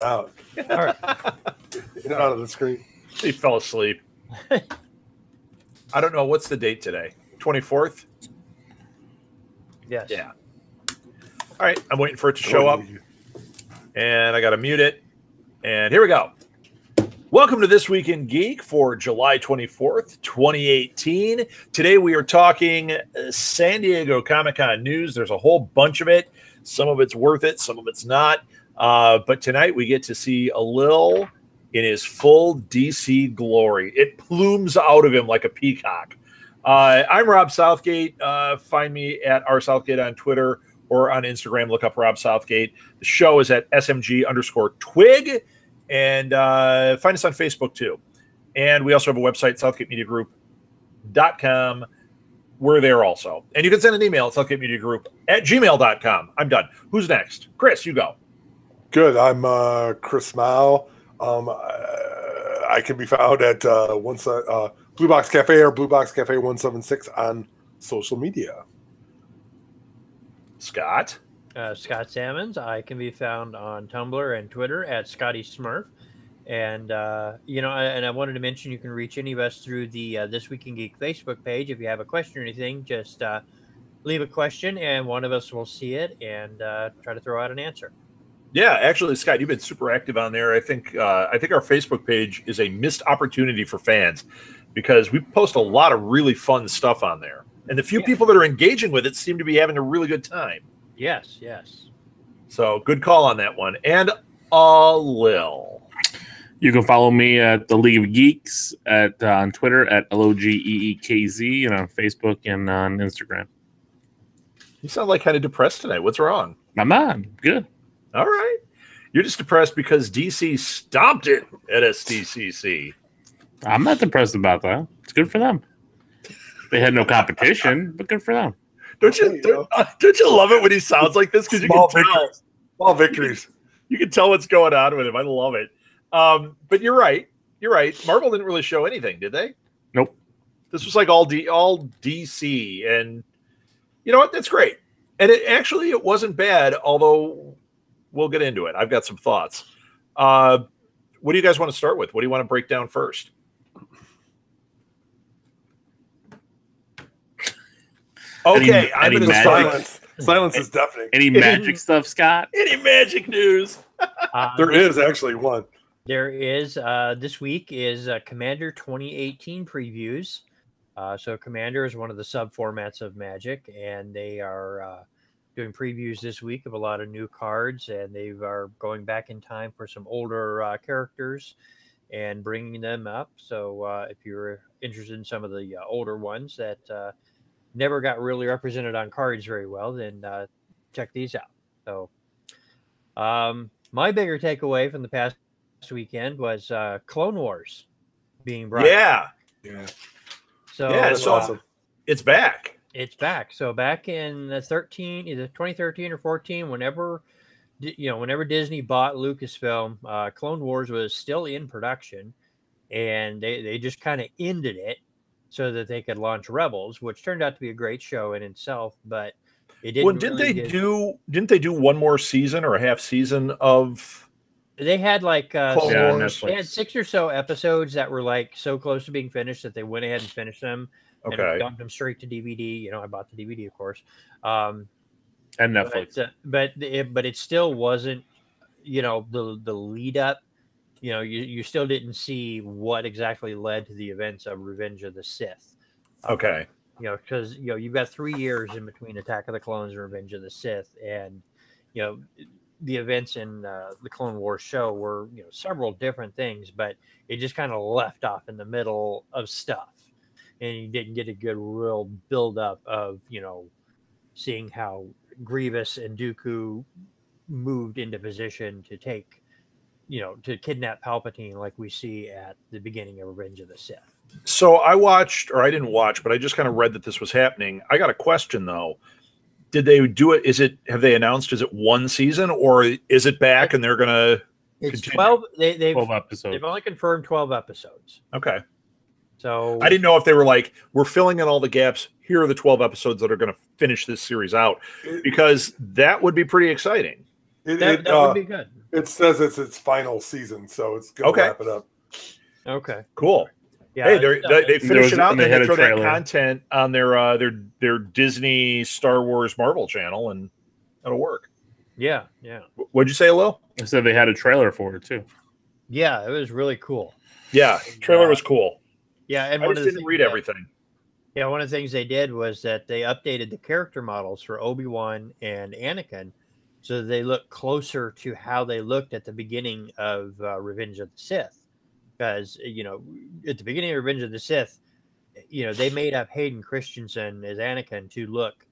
out. All right. Get out of the screen. He fell asleep. I don't know. What's the date today? 24th? Yes. Yeah. All right. I'm waiting for it to show up. And I got to mute it. And here we go. Welcome to This Week in Geek for July 24th, 2018. Today we are talking San Diego Comic-Con news. There's a whole bunch of it. Some of it's worth it. Some of it's not. But tonight we get to see a Lil in his full DC glory. It plumes out of him like a peacock. I'm Rob Southgate. Find me at rsouthgate on Twitter or on Instagram. Look up Rob Southgate. The show is at SMG_twig. And find us on Facebook, too. And we also have a website, southgatemediagroup.com. We're there also. And you can send an email at southgatemediagroup@gmail.com. I'm done. Who's next? Chris, you go. Good. I'm Chris Mao. I can be found at Blue Box Cafe or Blue Box Cafe 176 on social media. Scott? Scott Salmons. I can be found on Tumblr and Twitter at Scotty Smurf. And, and I wanted to mention you can reach any of us through the This Week in Geek Facebook page. If you have a question or anything, just leave a question and one of us will see it and try to throw out an answer. Yeah, actually, Scott, you've been super active on there. I think our Facebook page is a missed opportunity for fans because we post a lot of really fun stuff on there. And the few people that are engaging with it seem to be having a really good time. Yes. So good call on that one. And Lil. You can follow me at the League of Geeks on Twitter at LOGEEKZ and on Facebook and on Instagram. You sound like kind of depressed tonight. What's wrong? I'm not. Good. All right. You're just depressed because DC stomped it at SDCC. I'm not depressed about that. It's good for them. They had no competition, but good for them. Don't you love it when he sounds like this? Because you can tell. Small victories. You can tell what's going on with him. I love it. But you're right. Marvel didn't really show anything, did they? Nope. This was like all DC, and you know what? That's great. And it wasn't bad. Although we'll get into it. I've got some thoughts. What do you guys want to start with? What do you want to break down first? Okay, I'm going to silence. Silence is deafening. Any magic stuff, Scott? Any magic news? There is actually one. There is. This week is Commander 2018 previews. So Commander is one of the sub-formats of Magic, and they are doing previews this week of a lot of new cards, and they are going back in time for some older characters and bringing them up. So if you're interested in some of the older ones that never got really represented on cards very well, then check these out. So my bigger takeaway from the past weekend was Clone Wars being brought. Yeah. So that's awesome. It's back. It's back. So back in either 2013 or 14, whenever Disney bought Lucasfilm, Clone Wars was still in production, and they just kind of ended it so that they could launch Rebels, which turned out to be a great show in itself, but it didn't. Well, didn't they do one more season or a half season of? They had like Clone Wars. They had 6 or so episodes that were like so close to being finished that they went ahead and finished them. Okay. And dumped them straight to DVD. I bought the DVD, of course. And Netflix. But it still wasn't, the lead up. You still didn't see what exactly led to the events of Revenge of the Sith. Okay. Because you've got 3 years in between Attack of the Clones and Revenge of the Sith, and the events in the Clone Wars show were several different things, but it just kind of left off in the middle of stuff, and you didn't get a good real build up of seeing how Grievous and Dooku moved into position to take. To kidnap Palpatine like we see at the beginning of Revenge of the Sith. So I didn't watch, but I just kind of read that this was happening. I got a question though. Did they do it? Have they announced, is it one season or is it back and they're going to It's continue? 12. 12 episodes. They've only confirmed 12 episodes. Okay. So I didn't know if they were like, we're filling in all the gaps. Here are the 12 episodes that are going to finish this series out, because that would be pretty exciting. That would be good. It says it's its final season, so it's going to wrap it up. Okay. Cool. Yeah, hey, they finish it out and then they throw that trailer. content on their Disney, Star Wars, Marvel channel, and that'll work. Yeah. What'd you say, Lil? I said they had a trailer for it too. Yeah, it was really cool. Yeah, trailer was cool. Yeah, and I just didn't read everything. Yeah, one of the things they did was that they updated the character models for Obi-Wan and Anakin so that they look closer to how they looked at the beginning of Revenge of the Sith. Because, at the beginning of Revenge of the Sith, they made up Hayden Christensen as Anakin to look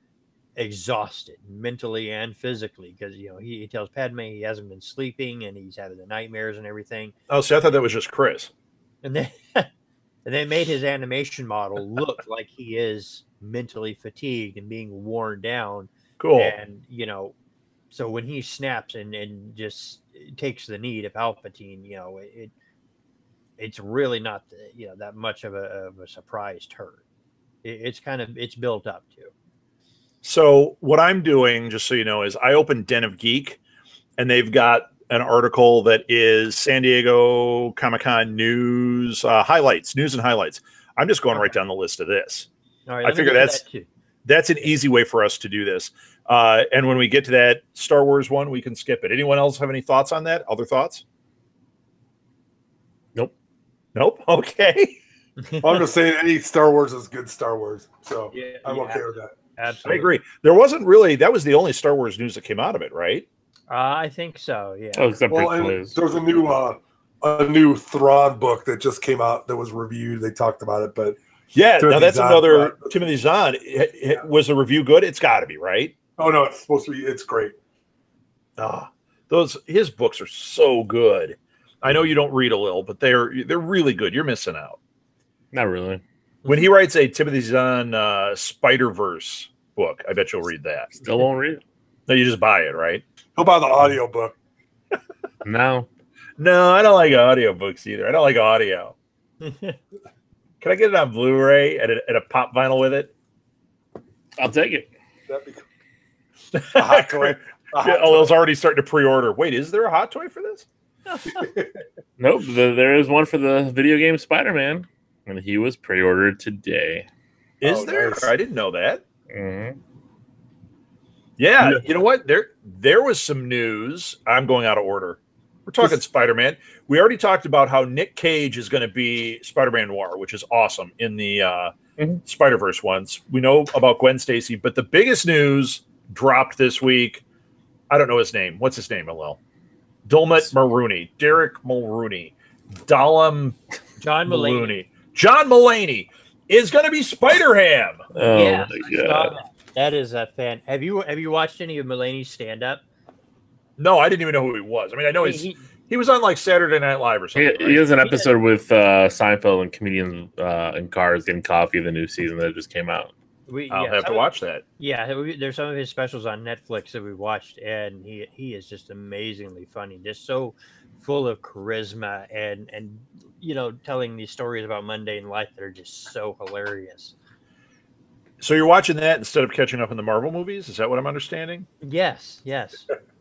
exhausted mentally and physically because, he tells Padme he hasn't been sleeping and he's having the nightmares and everything. Oh, see, I thought that was just Chris. And then they made his animation model look like he is mentally fatigued and being worn down. Cool. And, so when he snaps and just takes the knee to Palpatine, it's really not, that much of a surprise turn. It's built up to. So what I'm doing, just so you know, is I opened Den of Geek, and they've got an article that is San Diego Comic-Con news highlights, news and highlights. I'm just going right down the list of this. All right, I figure that's an easy way for us to do this. And when we get to that Star Wars one, we can skip it. Anyone else have any thoughts on that? Other thoughts? Nope. Okay. I'm just saying any Star Wars is good Star Wars. So I'm okay with that. Absolutely. I agree. There wasn't really, that was the only Star Wars news that came out of it, right? I think so, yeah. Oh, except for there's a new Thrawn book that just came out that was reviewed. They talked about it, but yeah, now that's another but, Timothy Zahn. Was the review good? It's got to be, right? Oh no, it's supposed to be. It's great. His books are so good. I know you don't read a little, but they're really good. You're missing out. Not really. When he writes a Timothy Zahn Spider-Verse book, I bet you'll read that. Still won't read it. No, you just buy it, right? He'll buy the audio book. No, I don't like audiobooks either. I don't like audio. Can I get it on Blu-ray and a pop vinyl with it? I'll take it. That'd be cool. A hot toy. It's already starting to pre-order. Wait, is there a hot toy for this? Nope. There is one for the video game Spider-Man, and he was pre-ordered today. Is there? Nice. I didn't know that. Mm-hmm. Yeah, you know what? There was some news. I'm going out of order. We're talking Spider-Man. We already talked about how Nick Cage is going to be Spider-Man Noir, which is awesome in the Spider-Verse ones. We know about Gwen Stacy, but the biggest news dropped this week. I don't know his name. What's his name, LL? Derek Mulrooney. John Mulaney. John Mulaney is going to be Spider-Ham. Oh, yeah, my God. That is a fan. Have you watched any of Mulaney's stand-up? No, I didn't even know who he was. I mean, I know he was on like Saturday Night Live or something. He has an episode with Seinfeld and comedians in cars getting coffee. The new season that just came out. I'll have to watch that. Yeah, there's some of his specials on Netflix that we watched, and he is just amazingly funny, just so full of charisma and telling these stories about mundane life that are just so hilarious. So you're watching that instead of catching up on the Marvel movies? Is that what I'm understanding? Yes,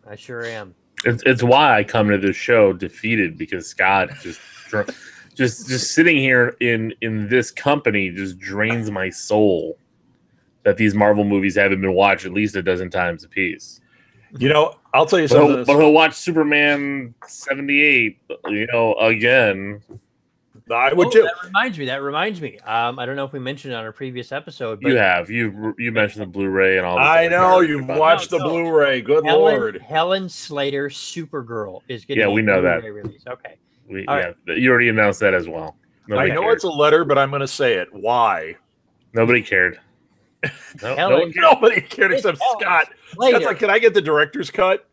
I sure am. It's why I come to this show defeated, because Scott just sitting here in this company just drains my soul. That these Marvel movies haven't been watched at least a dozen times apiece. I'll tell you something. But he'll watch Superman 78, again. I would too. That reminds me. I don't know if we mentioned it on our previous episode, but you mentioned the Blu-ray and all. I know you've watched the Blu-ray. Good Lord. Helen Slater's Supergirl is getting. Yeah, we know that. Release. Okay. Right. You already announced that as well. I know it's a letter, but I'm going to say it. Why? Nobody cared. Nobody cared except Scott. Scott's like, can I get the director's cut?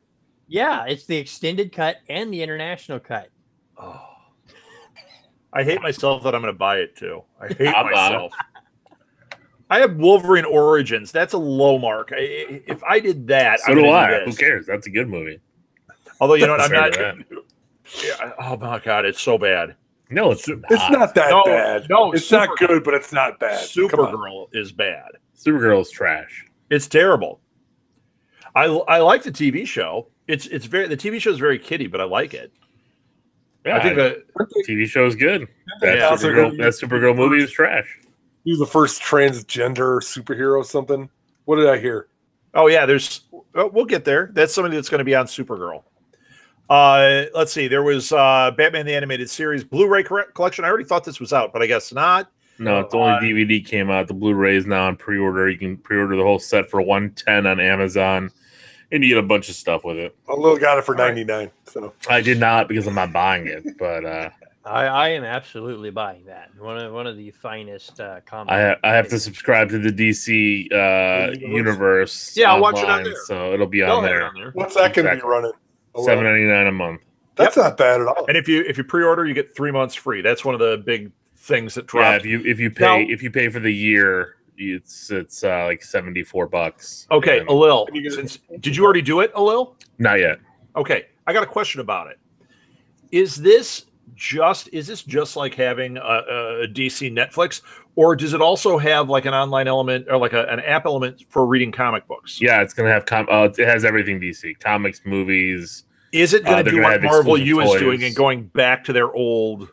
Yeah, it's the extended cut and the international cut. Oh, I hate myself that I'm going to buy it too. I hate myself. I have Wolverine Origins. That's a low mark. If I did that, so do I. Who cares? That's a good movie. Although I'm not. Yeah, oh my God, it's so bad. No, it's not that bad. No, it's not good, but it's not bad. Supergirl is bad. Supergirl is trash. It's terrible. I like the TV show. It's very the TV show is very kiddie, but I like it. Yeah, I think the TV show is good. That Yeah. Supergirl movie was trash. He was the first transgender superhero or something. What did I hear? oh yeah, we'll get there. That's somebody that's going to be on Supergirl. Let's see. There was Batman the Animated Series Blu-ray collection. I already thought this was out, but I guess not. No, it's only DVD came out. The Blu-ray is now on pre-order. You can pre-order the whole set for $110 on Amazon, and you get a bunch of stuff with it. A little got it for $99. So I did not because I'm not buying it, but I am absolutely buying that. One of the finest comics. I have to subscribe to the DC universe. Yeah, I'll watch it on online, there. so it'll be They'll on have it there. on there. what's that going to be Exactly. running? $7.99 a month. That's not bad at all. And if you pre-order, you get 3 months free. That's one of the big things that Yeah, dropped. if you pay for the year, it's like $74. Okay, And- Alil, did you already do it, Alil? Not yet. Okay, I got a question about it. Is this just like having a DC Netflix, or does it also have like an online element or like an app element for reading comic books? Yeah, it's gonna have it has everything DC, comics, movies. Is it going to they're do gonna what have Marvel exclusive U is toys. doing and going back to their old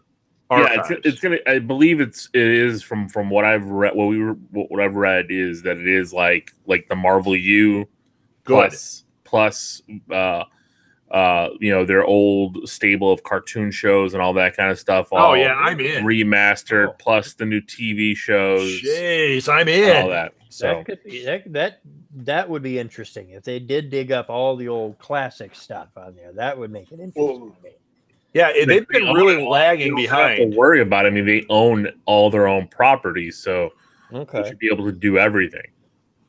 archives? Yeah, it's gonna. I believe it is from what I've read. What I've read is that it is like the Marvel U, Good. plus their old stable of cartoon shows and all that kind of stuff. Oh yeah, I'm in. Remastered plus the new TV shows. Jeez, I'm in. And all that. So That could be that would be interesting if they did dig up all the old classic stuff on there. That would make it interesting. to me. Yeah, they've been really lagging you don't have behind. to worry about it. I mean, they own all their own properties, so they Okay. should be able to do everything.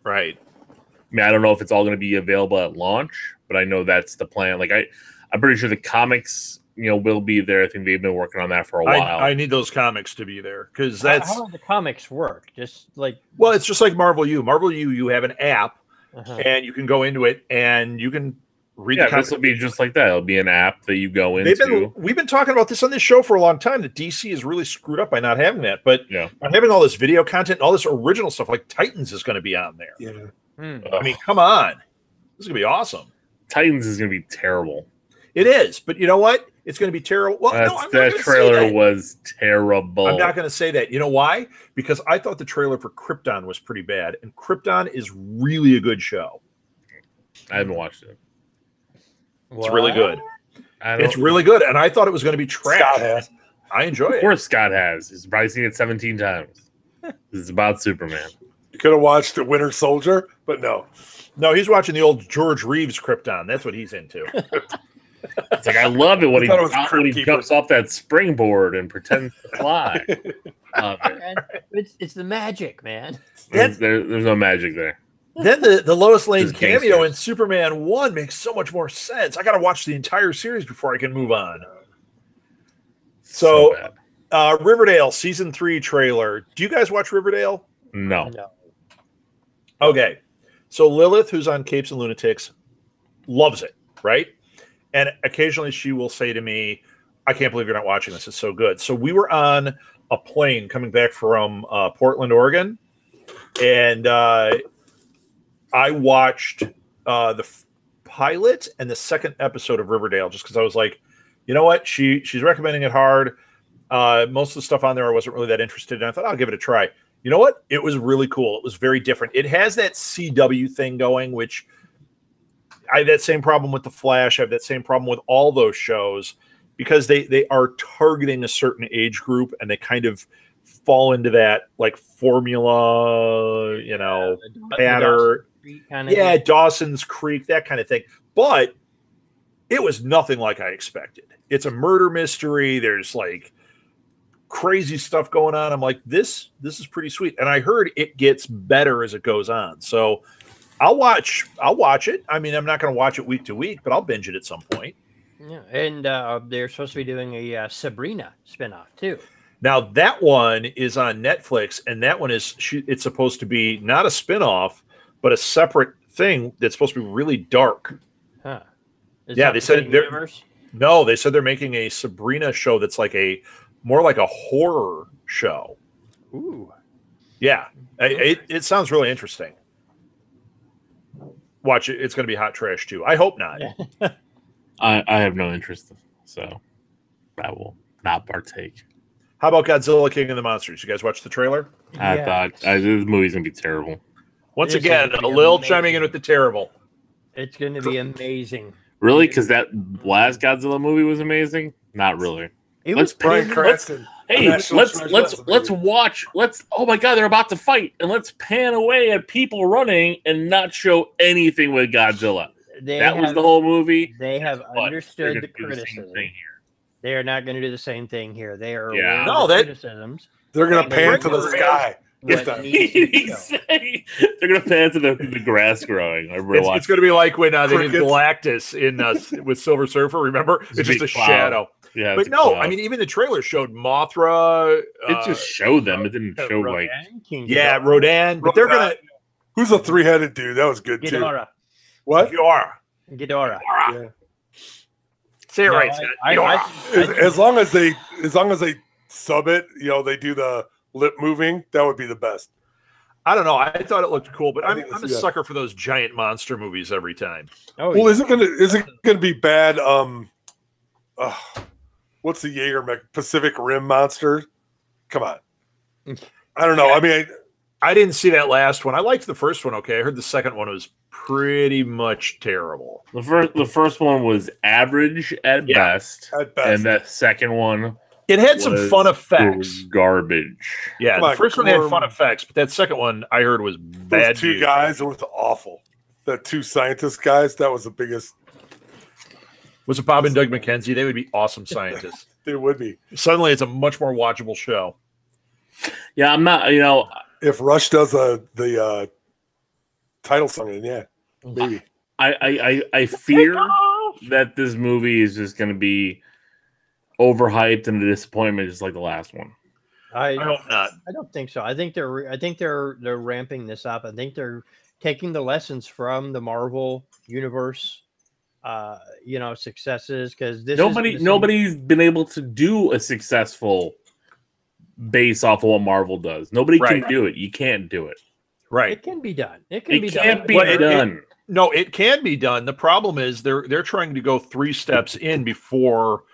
Right. I mean, I don't know if it's all going to be available at launch, but I know that's the plan. Like I'm pretty sure the comics, will be there. I think they've been working on that for a while. I need those comics to be there because that's How do the comics work? Just like well, it's just like Marvel U. Marvel U, you have an app uh-huh. and you can go into it and you can read the Yeah, comics. this will be just like that. It'll be an app that you go into. We've been talking about this on this show for a long time. That DC is really screwed up by not having that, but Yeah. by having all this video content, and all this original stuff, like Titans is going to be on there. Yeah. I mean, come on, this is going to be awesome. Titans is going to be terrible. It is, but you know what? It's going to be terrible. Well, no, I'm not that gonna say trailer that. was terrible. I'm not going to say that. You know why? Because I thought the trailer for Krypton was pretty bad, and Krypton is really a good show. I haven't watched it. It's really good. I It's really good, and I thought it was going to be trash. Scott has. I enjoy Of it. course, Scott has. He's probably seen it 17 times. It's about Superman. You could have watched The Winter Soldier, but no. No, he's watching the old George Reeves Krypton. That's what he's into. It's like I love it when I he, thought it was when Crypt he Keeper. jumps off that springboard and pretends to fly. Love it. And it's the magic, man. That's- There's no magic there. Then the Lois Lane Just cameo gangsters. in Superman 1 makes so much more sense. I got to watch the entire series before I can move on. So, bad. Riverdale season 3 trailer. Do you guys watch Riverdale? No. No. Okay. So Lilith, who's on Capes and Lunatics, loves it, right? And occasionally she will say to me, I can't believe you're not watching this. It's so good. So we were on a plane coming back from Portland, Oregon, and I watched the pilot and the second episode of Riverdale just because I was like, you know what? She's recommending it hard. Most of the stuff on there I wasn't really that interested in. I thought I'll give it a try. You know what? It was really cool. It was very different. It has that CW thing going, which I have that same problem with The Flash. I have that same problem with all those shows because they are targeting a certain age group and they kind of fall into that like formula, pattern. Yeah, Dawson's Creek, that kind of thing. But it was nothing like I expected. It's a murder mystery. There's like crazy stuff going on. I'm like, this is pretty sweet. And I heard it gets better as it goes on. So I'll watch it. I mean, I'm not going to watch it week to week, but I'll binge it at some point. Yeah, and they're supposed to be doing a Sabrina spinoff too. Now that one is on Netflix, and that one it's supposed to be not a spinoff, but a separate thing that's supposed to be really dark. Huh. Is Yeah, that they the said same they're- universe? No, they said they're making a Sabrina show that's like more like a horror show. Ooh. Yeah, it sounds really interesting. watch it. It's going to be hot trash too. I hope not. I have no interest, so I will not partake. How about Godzilla King of the Monsters? You guys watch the trailer? I Yes. thought this movie's gonna be terrible. Once This is again, gonna a be little amazing. chiming in with the terrible. It's going to be amazing. Really? Because that last Godzilla movie was amazing? Not really. It Let's was Bryan crazy. Cranston. Hey, National let's Treasure, let's that's let's amazing. watch. Oh my God, they're about to fight, and let's pan away at people running and not show anything with Godzilla. That was the whole movie. They have But they're understood gonna the do the same criticism. thing here. They are not going to do the same thing here. They are Yeah. aware No, of the that- criticisms. They're gonna They pan to the were- sky. What that- needs to be He's shown. saying they're gonna pan to the grass growing. It's going to be like when they did Crickets. Galactus in with Silver Surfer. Remember, it's just Big a cloud. shadow. Yeah, But it's a no, cloud. I mean, even the trailer showed Mothra. It just showed them. It didn't show like. Rodan, King yeah, Ghidorah, Rodan. But they're Rodan. gonna Who's a 3-headed dude? That was good too. Ghidorah. What? Ghidorah. Ghidorah. Yeah. Say it No, right, Scott. I- Ghidorah. As long as they sub it, they do the lip moving. That would be the best. I don't know. I thought it looked cool, but I I'm think a it's- yeah. sucker for those giant monster movies every time. Oh, Well, yeah. is it gonna be bad? What's the Jaeger Pacific Rim monster? Come on. I don't know. I mean, I didn't see that last one. I liked the first one. Okay, I heard the second one was pretty much terrible. The first one was average at Yeah. best, at best. and that second one It had some was fun effects. garbage. Yeah, Come the on, first one had Gorm. fun effects, but that second one I heard was bad. Those two news. guys, it was awful. The two scientist guys, that was the biggest. Was it Bob and Doug McKenzie? They would be awesome scientists. It would be Suddenly, it's a much more watchable show. Yeah, I'm not. if Rush does the title song. And yeah, maybe. I fear that this movie is just going to be overhyped and a disappointment, just like the last one. I hope not. I don't think so. I think they're ramping this up. I think they're taking the lessons from the Marvel universe, successes, because Nobody's been able to do a successful base off of what Marvel does. Nobody Right. can do it. You can't do it. Right. It can be done. It can It be can't done. be Well, done. No, it can be done. The problem is they're trying to go 3 steps in before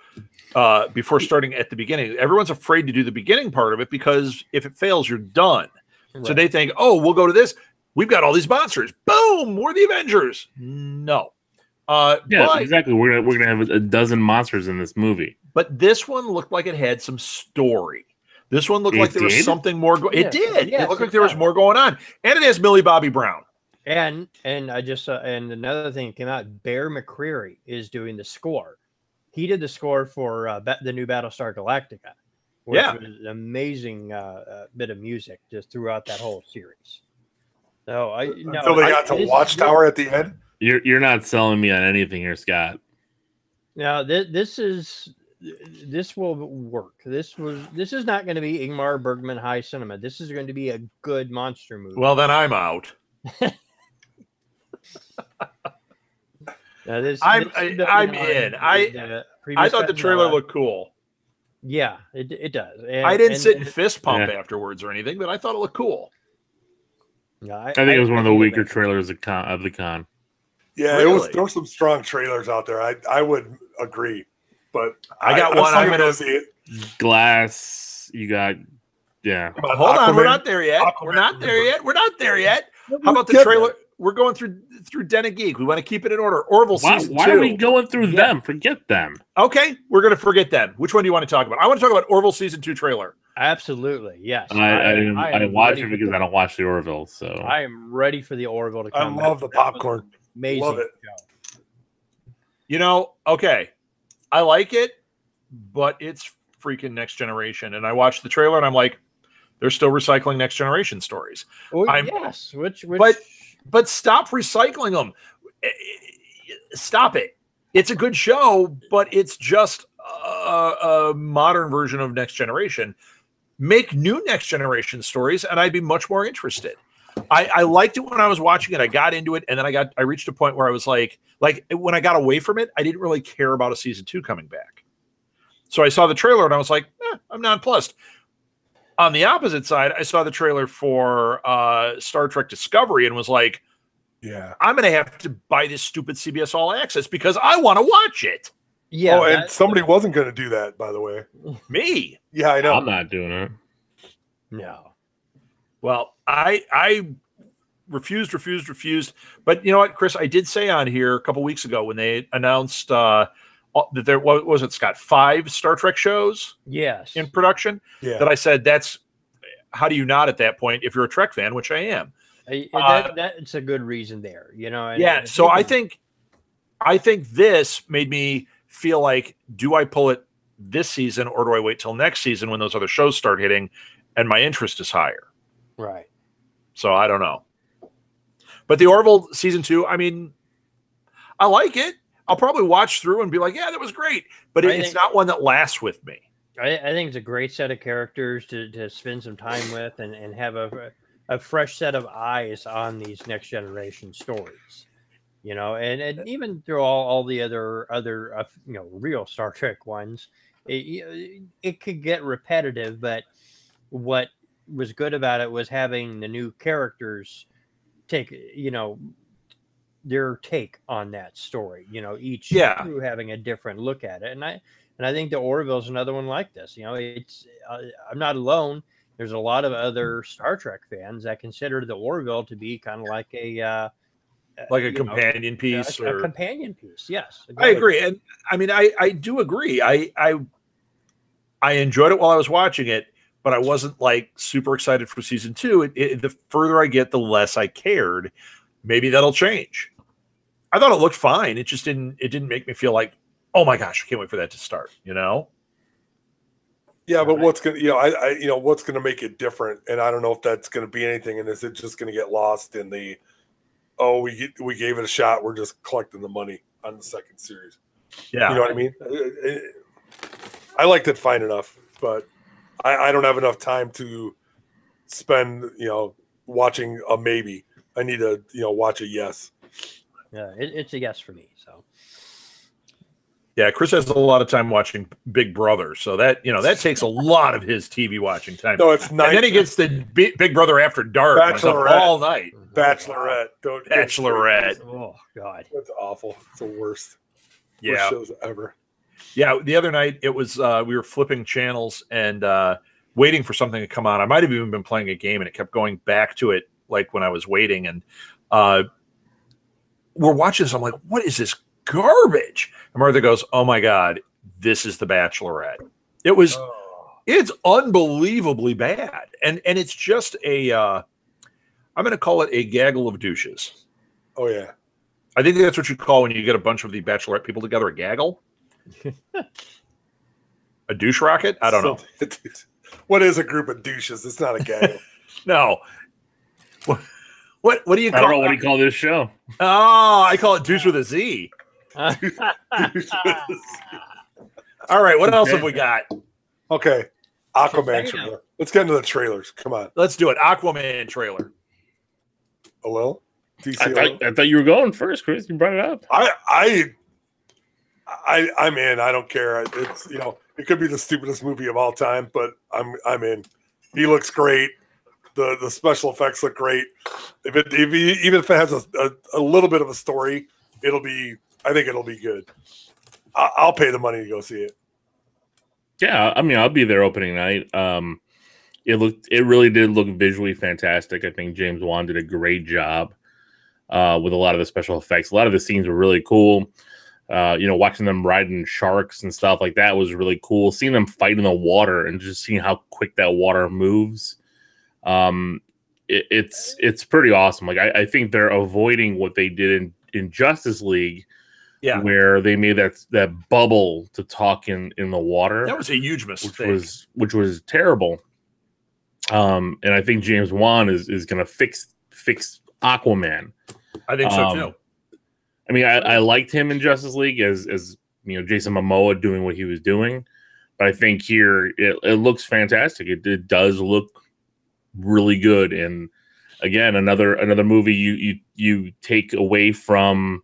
starting at the beginning. Everyone's afraid to do the beginning part of it because if it fails, you're done. So Right. they think, oh, we'll go to this. We've got all these monsters. Boom, we're the Avengers. No. Yeah, but, exactly. We're gonna have a dozen monsters in this movie. but this one looked like it had some story. This one looked It like there was did? something more. It Yes, did. yes, It looked like it there was does. more going on, and it has Millie Bobby Brown. And I just and another thing that came out, Bear McCreary is doing the score. He did the score for the new Battlestar Galactica, which Yeah. was an amazing bit of music just throughout that whole series. So Until they got to Watchtower at the end. You're not selling me on anything here, Scott. Now this will work. This is not going to be Ingmar Bergman high cinema. This is going to be a good monster movie. Well, then I'm out. Now, I'm in. I thought the trailer looked cool. Yeah, it does. I didn't sit and fist pump afterwards or anything, but I thought it looked cool. Yeah, I think it was one of the think weaker it- trailers of the con. Yeah, Really? there were some strong trailers out there. I would agree, but I got I'm one. still I'm gonna gonna go see it. Glass, you got Hold on, we're Aquaman- not there yet. We're not there yet. We're not there yet. How about the Get trailer? there. We're going through Den of Geek. We want to keep it in order. Orville season Why 2. are we going through Yeah. them? Forget them. Okay, we're going to forget them. Which one do you want to talk about? I want to talk about Orville season 2 trailer. Absolutely, yes. I am watch ready it for because I don't watch the Orville. So I am ready for the Orville to I come. love the back. That was popcorn. Amazing. Love it. show. You know, okay, I like it, but it's freaking Next Generation. And I watched the trailer and I'm like, they're still recycling Next Generation stories. Oh, I'm- yes, which But stop recycling them. Stop it. It's a good show, but it's just a modern version of Next Generation. Make new Next Generation stories, and I'd be much more interested. I liked it when I was watching it. I got into it, and then I reached a point where I was like when I got away from it, I didn't really care about a season 2 coming back. So I saw the trailer, and I was like, I'm nonplussed. On the opposite side, I saw the trailer for Star Trek Discovery and was like, Yeah. I'm going to have to buy this stupid CBS All Access because I want to watch it. Yeah. Oh, and somebody wasn't going to do that, by the way. Me. Yeah, I know. I'm not doing it. No. Well, I refused. But you know what, Chris? I did say on here a couple weeks ago when they announced that there was it, Scott, 5 Star Trek shows Yes. in production. Yeah. That I said, that's how do you not at that point if you're a Trek fan, which I am. That's a good reason there, you know. Yeah. So I think this made me feel like, do I pull it this season or do I wait till next season when those other shows start hitting and my interest is higher? Right. So I don't know. But the Orville season 2, I mean, I like it. I'll probably watch through and be like, yeah, that was great. But it's not one that lasts with me. I think it's a great set of characters to spend some time with and have a fresh set of eyes on these next generation stories. You know, and even through all the other you know, real Star Trek ones, it could get repetitive. But what was good about it was having the new characters take, you know, their take on that story. You know, each crew having a different look at it, and I think the Orville's another one like this. You know, it's I'm not alone. There's a lot of other Star Trek fans that consider the Orville to be kind of like a companion piece, a companion piece. Yes, I agree, and I mean, I do agree. I enjoyed it while I was watching it, but I wasn't like super excited for season 2. The further I get, the less I cared. Maybe that'll change. I thought it looked fine. It just didn't make me feel like, oh my gosh, I can't wait for that to start. You know? Yeah, but what's gonna, what's gonna make it different? And I don't know if that's gonna be anything. And is it just gonna get lost in the, oh, we gave it a shot, we're just collecting the money on the second series? Yeah, you know what I mean. I liked it fine enough, but I don't have enough time to spend, watching a maybe. I need to, watch a yes. Yeah, it's a yes for me. So. Yeah, Chris has a lot of time watching Big Brother, so that that takes a lot of his TV watching time. No, it's nice. And then he gets the Big Brother After Dark all night. Bachelorette. Bachelorette. Oh God, that's awful. It's the worst. Yeah, worst shows ever. Yeah, the other night it was we were flipping channels and waiting for something to come on. I might have even been playing a game, and it kept going back to it like when I was waiting. And we're watching this. I'm like, what is this garbage? And Martha goes, oh my God, this is The Bachelorette. It's unbelievably bad. And it's just I'm going to call it a gaggle of douches. Oh yeah. I think that's what you call when you get a bunch of the Bachelorette people together, a gaggle. A douche rocket? I don't know. What is a group of douches? It's not a gaggle. No. What do you call it? I don't know what do you call this show. Oh, I call it douche with a Z. All right, what else have we got? Okay, Aquaman trailer. Let's get into the trailers. Come on, let's do it. Aquaman trailer. Hello, I thought you were going first, Chris. You brought it up. I'm in. I don't care. It's it could be the stupidest movie of all time, but I'm in. He looks great. The special effects look great. Even if it has a little bit of a story, I think it'll be good. I'll pay the money to go see it. Yeah, I mean, I'll be there opening night. It really did look visually fantastic. I think James Wan did a great job with a lot of the special effects. A lot of the scenes were really cool. Watching them riding sharks and stuff like that was really cool. Seeing them fight in the water and just seeing how quick that water moves. It's pretty awesome. Like I think they're avoiding what they did in Justice League. Yeah, where they made that bubble to talk in the water. That was a huge mistake. Which was terrible. And I think James Wan is going to fix Aquaman. I think so too. I mean, I liked him in Justice League as Jason Momoa doing what he was doing, but I think here it looks fantastic. It does look really good. And again, another movie you take away from.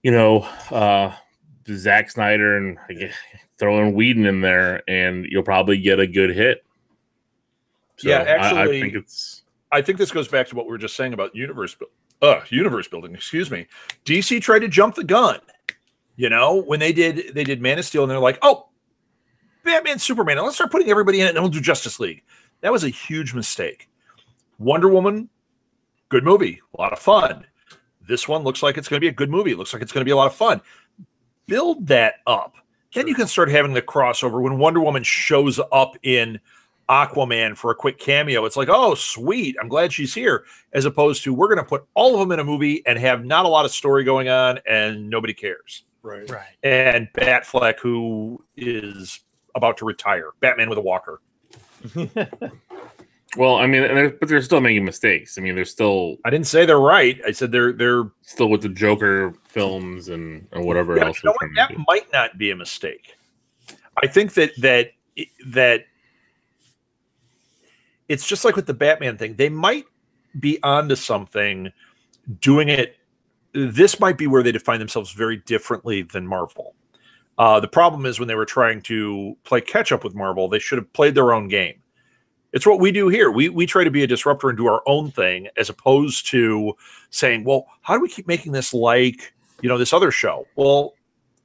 Zack Snyder and throwing Whedon in there, and you'll probably get a good hit. So yeah, actually, I think I think this goes back to what we were just saying about universe universe building, excuse me. DC tried to jump the gun. You know, when they did Man of Steel, and they're like, oh, Batman, Superman, and let's start putting everybody in it, and we'll do Justice League. That was a huge mistake. Wonder Woman, good movie, a lot of fun. This one looks like it's going to be a good movie. It looks like it's going to be a lot of fun. Build that up. Then you can start having the crossover. When Wonder Woman shows up in Aquaman for a quick cameo, it's like, oh, sweet, I'm glad she's here. As opposed to, we're going to put all of them in a movie and have not a lot of story going on, and nobody cares. Right. And Batfleck, who is about to retire. Batman with a walker. Well, I mean, but they're still making mistakes. I mean, they're still. I didn't say they're right. I said they're still with the Joker films and whatever else. You know what? That might not be a mistake. I think that it's just like with the Batman thing. They might be onto something doing it. This might be where they define themselves very differently than Marvel. The problem is when they were trying to play catch up with Marvel, they should have played their own game. It's what we do here. We try to be a disruptor and do our own thing, as opposed to saying, well, how do we keep making this like, this other show? Well,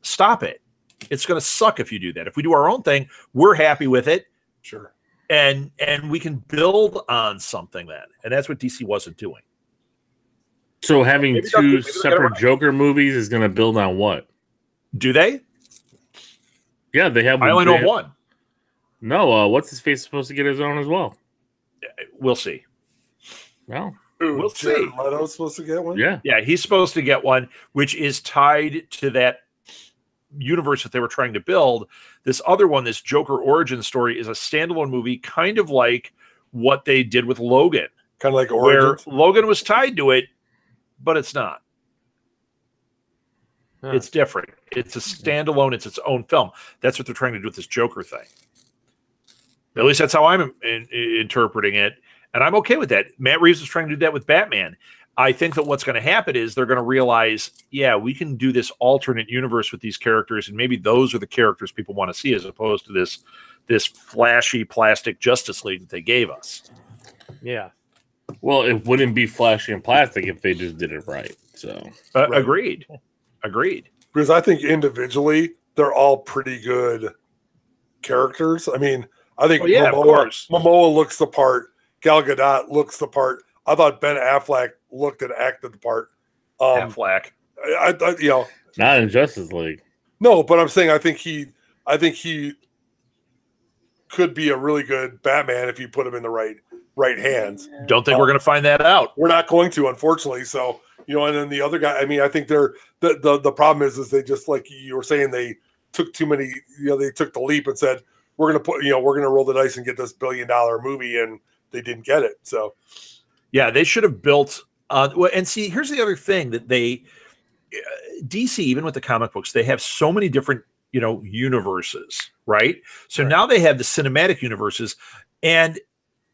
stop it. It's going to suck if you do that. If we do our own thing, we're happy with it. Sure. And we can build on something then. And that's what DC wasn't doing. So having two separate Joker movies is going to build on what? Do they? Yeah, they have. I only know one. No, what's his face supposed to get his own as well? We'll see. Well, we'll see. Leto's supposed to get one? Yeah, he's supposed to get one, which is tied to that universe that they were trying to build. This other one, this Joker origin story, is a standalone movie, kind of like what they did with Logan. Kind of like Origins? Where Logan was tied to it, but it's not. Huh. It's different. It's a standalone. It's its own film. That's what they're trying to do with this Joker thing. At least that's how I'm interpreting it. And I'm okay with that. Matt Reeves is trying to do that with Batman. I think that what's going to happen is they're going to realize, yeah, we can do this alternate universe with these characters, and maybe those are the characters people want to see, as opposed to this flashy plastic Justice League that they gave us. Yeah. Well, it wouldn't be flashy and plastic if they just did it right. So right. Agreed. Because I think individually they're all pretty good characters. I mean, I think Momoa looks the part. Gal Gadot looks the part. I thought Ben Affleck looked and acted the part. Affleck. I not in Justice League. No, but I'm saying I think he could be a really good Batman if you put him in the right hands. Don't think we're going to find that out. We're not going to, unfortunately. So, and then the other guy, I mean, I think the problem is they just, like you were saying, they took too many, they took the leap and said, we're going to roll the dice and get this $1 billion movie, and they didn't get it. So, yeah, they should have built and see, here's the other thing that DC, even with the comic books, they have so many different, universes, right? So now they have the cinematic universes, and,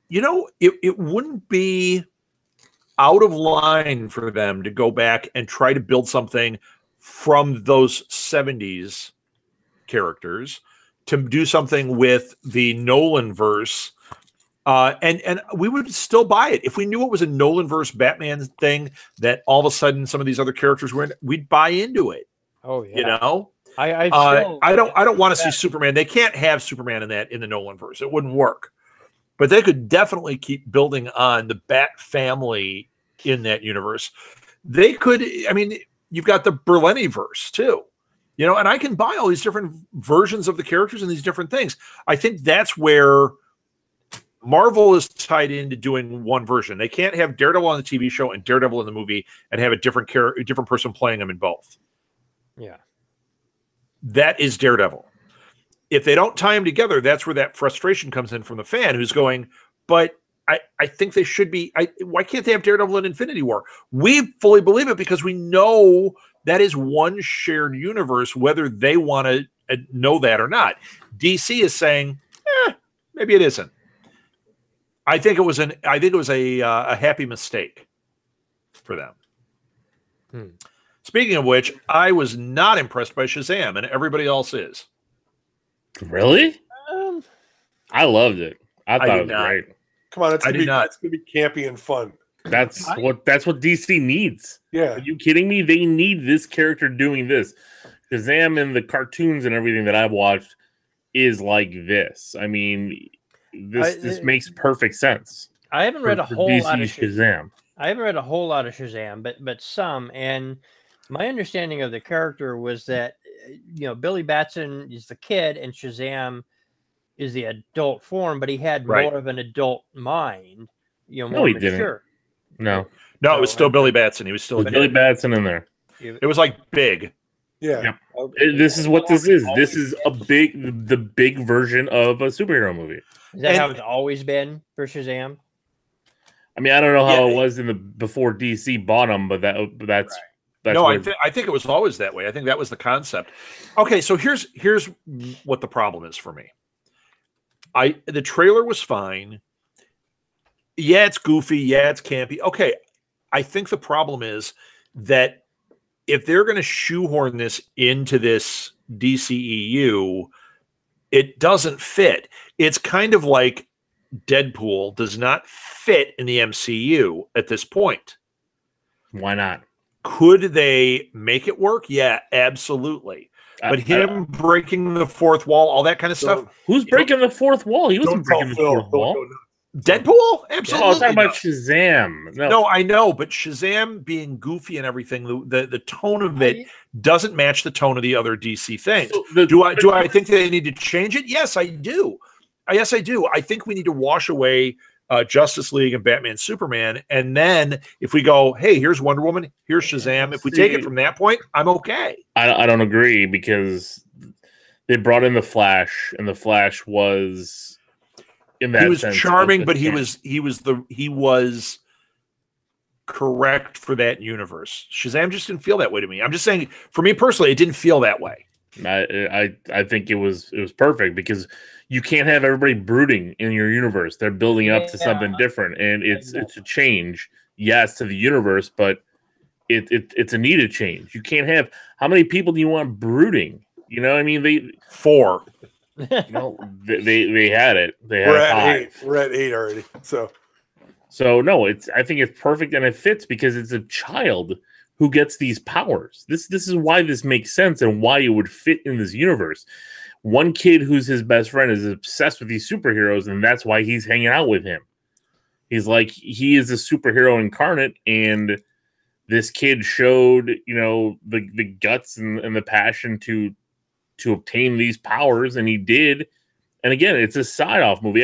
it wouldn't be out of line for them to go back and try to build something from those 70s characters to do something with the Nolan verse. And we would still buy it. If we knew it was a Nolan verse Batman thing that all of a sudden some of these other characters were in, we'd buy into it. Oh yeah. I don't want to see Superman. They can't have Superman in the Nolan verse. It wouldn't work. But they could definitely keep building on the Bat family in that universe. They could, I mean, you've got the Berlini verse too. And I can buy all these different versions of the characters and these different things. I think that's where Marvel is tied into doing one version. They can't have Daredevil on the TV show and Daredevil in the movie and have a different person playing them in both. Yeah. That is Daredevil. If they don't tie them together, that's where that frustration comes in from the fan who's going, but I think they should be. Why can't they have Daredevil in Infinity War? We fully believe it because we know that is one shared universe, whether they want to know that or not. DC is saying, maybe it isn't. I think it was a happy mistake for them. Speaking of which, I was not impressed by Shazam, and everybody else is. Really? I loved it. I thought it was great. Come on, it's gonna be campy and fun. That's what DC needs. Yeah. Are you kidding me? They need this character doing this. Shazam and the cartoons and everything that I've watched is like this. I mean, this makes perfect sense. I haven't read a whole DC lot of Shazam. I haven't read a whole lot of Shazam, but some. And my understanding of the character was that Billy Batson is the kid and Shazam is the adult form, but he had more of an adult mind. More mature. No, it was still Billy Batson. He was still Billy Batson in there. It was like big. Yeah. Yep. This is what this is. This is the big version of a superhero movie. Is that how it's always been for Shazam? I mean, I don't know how it was before DC bought them, but that's no. I think it was always that way. I think that was the concept. Okay, so here's what the problem is for me. The trailer was fine. Yeah, it's goofy. Yeah, it's campy. Okay, I think the problem is that if they're going to shoehorn this into this DCEU, it doesn't fit. It's kind of like Deadpool does not fit in the MCU at this point. Why not? Could they make it work? Yeah, absolutely. But him breaking the fourth wall, all that kind of stuff. Who's breaking the fourth wall? He wasn't breaking the fourth wall. Deadpool? Absolutely. I was talking about Shazam. No, I know, but Shazam being goofy and everything, the tone of it doesn't match the tone of the other DC things. So do I think they need to change it? Yes, I do. Yes, I do. I think we need to wash away Justice League and Batman, Superman, and then if we go, hey, here's Wonder Woman, here's Shazam. If we take it from that point, I'm okay. I don't agree because they brought in the Flash, and the Flash was. He was charming, but he was correct for that universe. Shazam just didn't feel that way to me. I'm just saying, for me personally, it didn't feel that way. I think it was perfect because you can't have everybody brooding in your universe. They're building up to something different, and it's a change, yes, to the universe, but it's a needed change. You can't have how many people do you want brooding? You know, I mean, 4. No, they had it. We're at 5. We're at 8 already. So no, I think it's perfect and it fits because it's a child who gets these powers. This is why this makes sense and why it would fit in this universe. One kid who's his best friend is obsessed with these superheroes, and that's why he's hanging out with him. He's like he is a superhero incarnate, and this kid showed the guts and the passion to obtain these powers, and he did. And again, it's a side-off movie.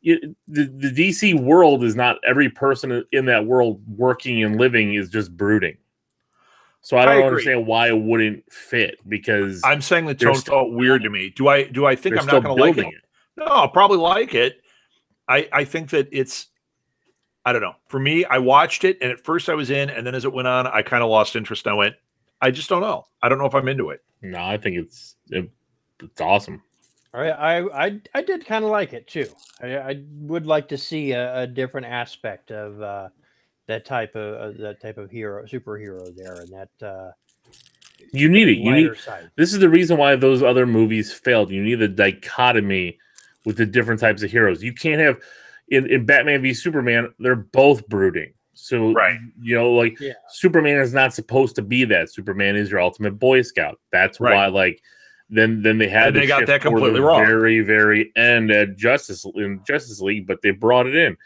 The DC world is not every person in that world working and living is just brooding. So I don't understand why it wouldn't fit, because I'm saying the tone felt weird to me. Do I think I'm not going to like it? No, I'll probably like it. I think that it's, I don't know. For me, I watched it, and at first I was in, and then as it went on, I kind of lost interest. And I went, I just don't know. I don't know if I'm into it. No, I think it's awesome. All right, I did kind of like it too. I would like to see a different aspect of that type of superhero there, and that you need it. This is the reason why those other movies failed. You need the dichotomy with the different types of heroes. You can't have in Batman v Superman. They're both brooding. So, Superman is not supposed to be that. Superman is your ultimate Boy Scout. That's why, then they had they got that completely wrong. Very, very end at Justice League, but they brought it in.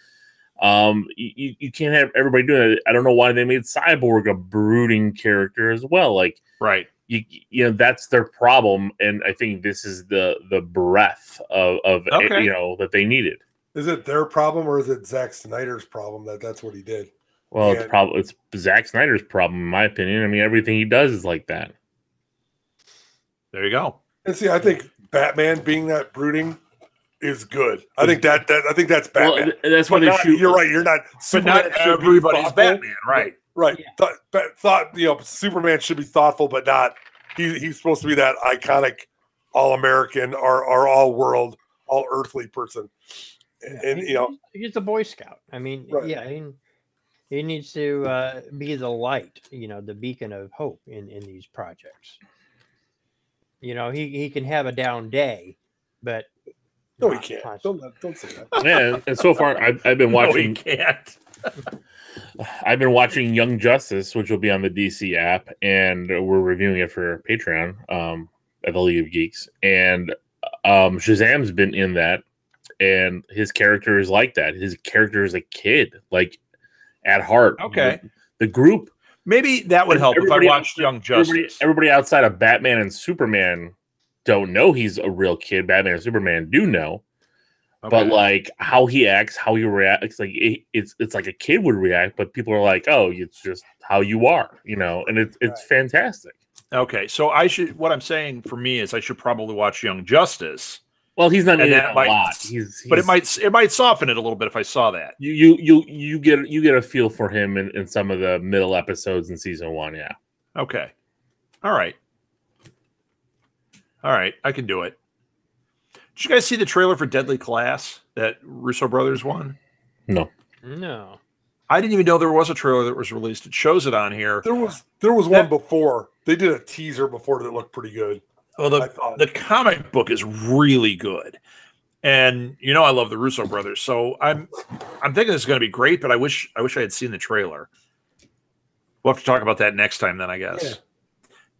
You can't have everybody doing it. I don't know why they made Cyborg a brooding character as well. That's their problem, and I think this is the breadth of that they needed. Is it their problem or is it Zack Snyder's problem that's what he did? Well, it's Zack Snyder's problem, in my opinion. I mean, everything he does is like that. There you go. And see, I think Batman being that brooding is good. I think that's Batman. Well, that's why they shoot. You're right. You're not. But not everybody's Batman, right? Right. Yeah. Thought Superman should be thoughtful, but not. He's supposed to be that iconic, all-American, or all-world, all-earthly person. And he's a Boy Scout. I mean, he needs to be the light, the beacon of hope in these projects. He can have a down day, but no, he can't. Don't say that. Yeah, and so far I've been watching. No, he can't. I've been watching Young Justice, which will be on the DC app, and we're reviewing it for Patreon at the League of Geeks. And Shazam's been in that, and his character is like that. His character is a kid, like at heart. Okay. The group. Maybe that would help if I watched Young Justice. Everybody outside of Batman and Superman don't know he's a real kid. Batman and Superman do know. Okay. But like how he acts, how he reacts, like it's like a kid would react, but people are like, "Oh, it's just how you are," and it's fantastic. Okay, so what I'm saying for me is I should probably watch Young Justice. Well, he's not in it a lot. But it might soften it a little bit if I saw that. You get a feel for him in some of the middle episodes in season 1. Yeah. Okay. All right, I can do it. Did you guys see the trailer for Deadly Class that Russo brothers won? No. I didn't even know there was a trailer that was released. It shows it on here. There was one before. They did a teaser before that looked pretty good. Well, the comic book is really good, and I love the Russo brothers, so I'm thinking this is going to be great. But I wish I had seen the trailer. We'll have to talk about that next time, then I guess.